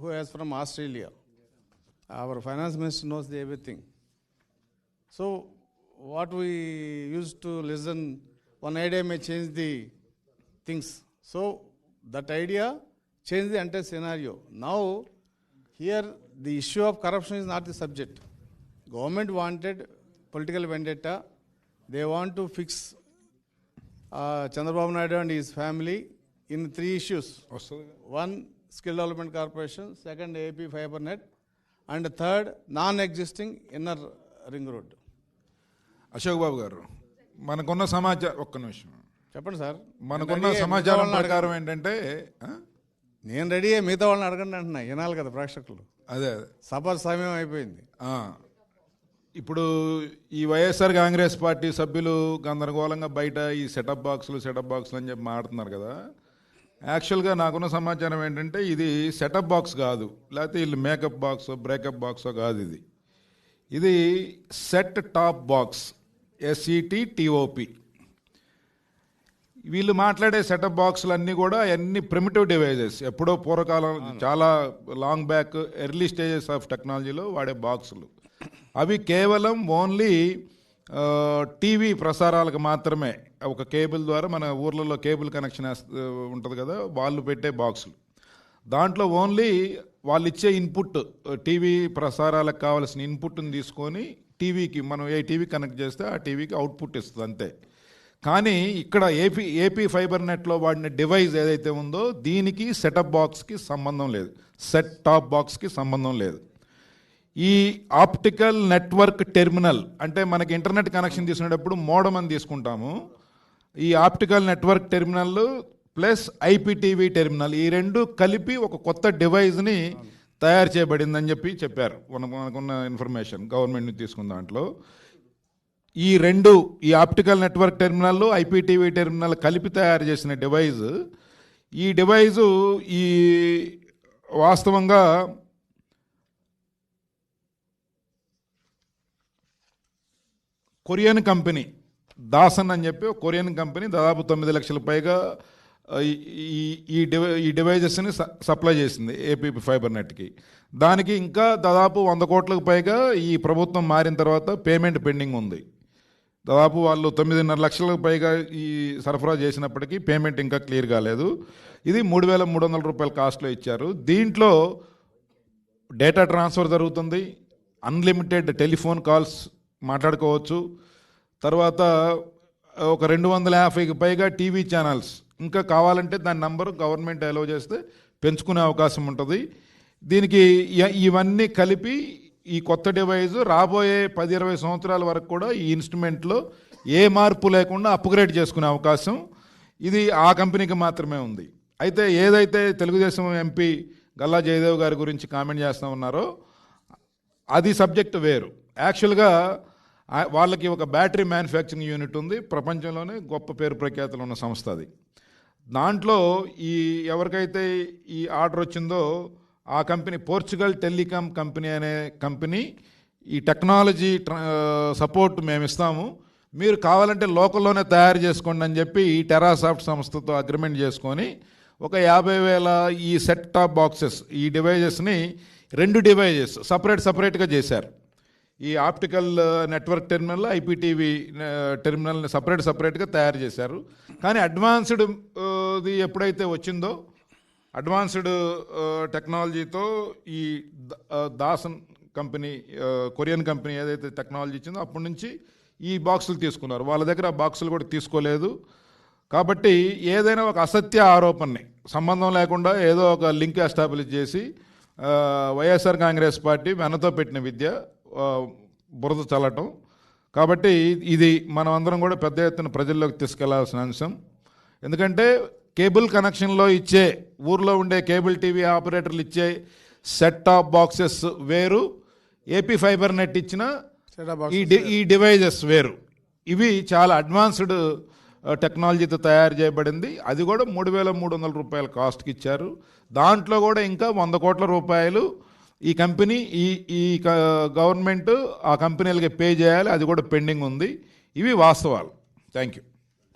who is from Australia. Our finance minister knows everything. So what we used to listen, one idea may change the things. So that idea changed the entire scenario. Now here the issue of corruption is not the subject. Government wanted political vendetta. They want to fix Chandrababu Naidu and his family in 3 issues. One, Skill Development Corporation. Second, AP FiberNet. And third, non-existing inner ring road. Ashok Babu గారు, మనకున్న సమాచారం ఒక్క నిమిషం. చెప్పండి సార్. మనకున్న సమాచారం ప్రకారం ఏంటంటే నేను రెడీ మిగతా వాళ్ళని అడగండి అంటున్నా, వినాలి కదా ప్రేక్షకులు. అదే సభ సమయం అయిపోయింది. ఇప్పుడు ఈ వైఎస్ఆర్ కాంగ్రెస్ పార్టీ సభ్యులు గందరగోళంగా బయట ఈ సెటప్ బాక్సులు అని చెప్పి మాట్లాడుతున్నారు కదా. యాక్చువల్గా నాకున్న సమాచారం ఏంటంటే ఇది సెటప్ బాక్స్ కాదు, లేకపోతే వీళ్ళు మేకప్ బాక్స్ బ్రేకప్ బాక్సో కాదు. ఇది సెట్ టాప్ బాక్స్, SETTOP. వీళ్ళు మాట్లాడే సెటప్ బాక్సులు అన్నీ కూడా అన్ని ప్రిమిటివ్ డివైజెస్, ఎప్పుడో పూర్వకాలం చాలా long back early stages of టెక్నాలజీలో వాడే బాక్సులు. అవి కేవలం ఓన్లీ టీవీ ప్రసారాలకు మాత్రమే, ఒక కేబుల్ ద్వారా మన ఊర్లలో కేబుల్ కనెక్షన్ ఉంటుంది కదా, వాళ్ళు పెట్టే బాక్సులు. దాంట్లో ఓన్లీ వాళ్ళు ఇచ్చే ఇన్పుట్, టీవీ ప్రసారాలకు కావాల్సిన ఇన్పుట్ని తీసుకొని టీవీకి మనం ఏ టీవీ కనెక్ట్ చేస్తే ఆ టీవీకి అవుట్పుట్ ఇస్తుంది అంతే. కానీ ఇక్కడ ఏపీ ఫైబర్ నెట్లో వాడిన డివైస్ ఏదైతే ఉందో దీనికి సెటప్ బాక్స్కి సంబంధం లేదు, సెట్ టాప్ బాక్స్కి సంబంధం లేదు. ఈ ఆప్టికల్ నెట్వర్క్ టెర్మినల్ అంటే మనకి ఇంటర్నెట్ కనెక్షన్ తీసుకునేటప్పుడు మోడమ్ అని తీసుకుంటాము. ఈ optical network terminal plus IPTV terminal, ఈ రెండు కలిపి ఒక కొత్త డివైస్ని తయారు చేయబడిందని చెప్పారు. మనకున్న ఇన్ఫర్మేషన్ గవర్నమెంట్ నుంచి తీసుకున్న దాంట్లో ఈ రెండు, ఈ optical network terminal IPTV terminal కలిపి తయారు చేసిన డివైజ్. ఈ డివైజు ఈ వాస్తవంగా కొరియన్ కంపెనీ దాసన్ అని చెప్పి ఒక కొరియన్ కంపెనీ దాదాపు 9 లక్షల పైగా ఈ డివైజెస్ని సప్లై చేసింది ఏపీ ఫైబర్ నెట్కి. దానికి ఇంకా దాదాపు 100 కోట్లకు పైగా ఈ ప్రభుత్వం మారిన తర్వాత పేమెంట్ పెండింగ్ ఉంది. దాదాపు వాళ్ళు 9.5 లక్షలకు పైగా ఈ సరఫరా చేసినప్పటికీ పేమెంట్ ఇంకా క్లియర్ కాలేదు. ఇది 3,300 రూపాయల కాస్ట్లో ఇచ్చారు. దీంట్లో డేటా ట్రాన్స్ఫర్ జరుగుతుంది, అన్లిమిటెడ్ టెలిఫోన్ కాల్స్ మాట్లాడుకోవచ్చు. తర్వాత ఒక 250కి పైగా టీవీ ఛానల్స్, ఇంకా కావాలంటే దాని నంబరు గవర్నమెంట్ అలౌ చేస్తే పెంచుకునే అవకాశం ఉంటుంది. దీనికి ఇవన్నీ కలిపి ఈ కొత్త డివైజ్ రాబోయే 10-20 సంవత్సరాల వరకు కూడా ఈ ఇన్స్ట్రుమెంట్లో ఏ మార్పు లేకుండా అప్గ్రేడ్ చేసుకునే అవకాశం ఇది ఆ కంపెనీకి మాత్రమే ఉంది. అయితే ఏదైతే తెలుగుదేశం ఎంపీ గల్లా జయదేవ్ గారి గురించి కామెంట్ చేస్తూ ఉన్నారో అది సబ్జెక్ట్ వేరు. యాక్చువల్గా వాళ్ళకి ఒక బ్యాటరీ మ్యానుఫ్యాక్చరింగ్ యూనిట్ ఉంది, ప్రపంచంలోనే గొప్ప పేరు ప్రఖ్యాతులు ఉన్న సంస్థ అది. దాంట్లో ఈ ఎవరికైతే ఈ ఆర్డర్ వచ్చిందో ఆ కంపెనీ పోర్చుగల్ టెలికాం కంపెనీ అనే కంపెనీ ఈ టెక్నాలజీ సపోర్ట్ మేము ఇస్తాము, మీరు కావాలంటే లోకల్లోనే తయారు చేసుకోండి అని చెప్పి ఈ టెరాసాఫ్ట్ సంస్థతో అగ్రిమెంట్ చేసుకొని ఒక 50,000 ఈ సెట్ టాప్ బాక్సెస్, ఈ డివైజెస్ని 2 డివైజెస్ సపరేట్గా చేశారు. ఈ ఆప్టికల్ నెట్వర్క్ టెర్మినల్, ఐపీటీవీ టెర్మినల్ని సపరేట్గా తయారు చేశారు. కానీ అడ్వాన్స్డ్ది ఎప్పుడైతే వచ్చిందో, అడ్వాన్స్డ్ టెక్నాలజీతో ఈ దాసన్ కంపెనీ, కొరియన్ కంపెనీ ఏదైతే టెక్నాలజీ ఇచ్చిందో అప్పటి నుంచి ఈ బాక్సులు తీసుకున్నారు. వాళ్ళ దగ్గర ఆ బాక్సులు కూడా తీసుకోలేదు. కాబట్టి ఏదైనా ఒక అసత్య ఆరోపణని సంబంధం లేకుండా ఏదో ఒక లింక్ ఎస్టాబ్లిష్ చేసి వైఎస్ఆర్ కాంగ్రెస్ పార్టీ వెనతో పెట్టిన విద్య బురద చల్లటం. కాబట్టి ఇది మనం అందరం కూడా పెద్ద ఎత్తున ప్రజల్లోకి తీసుకెళ్లాల్సిన అంశం. ఎందుకంటే కేబుల్ కనెక్షన్లో ఇచ్చే, ఊర్లో ఉండే కేబుల్ టీవీ ఆపరేటర్లు ఇచ్చే సెట్ టాప్ బాక్సెస్ వేరు, ఏపీ ఫైబర్ నెట్ ఇచ్చిన ఈ డివైజెస్ వేరు. ఇవి చాలా అడ్వాన్స్డ్ టెక్నాలజీతో తయారు చేయబడింది. అది కూడా 3,300 రూపాయల కాస్ట్కి ఇచ్చారు. దాంట్లో కూడా ఇంకా 100 కోట్ల రూపాయలు ఈ కంపెనీ ఈ గవర్నమెంట్ ఆ కంపెనీలకి పే చేయాలి, అది కూడా పెండింగ్ ఉంది. ఇవి వాస్తవాలు. Thank you.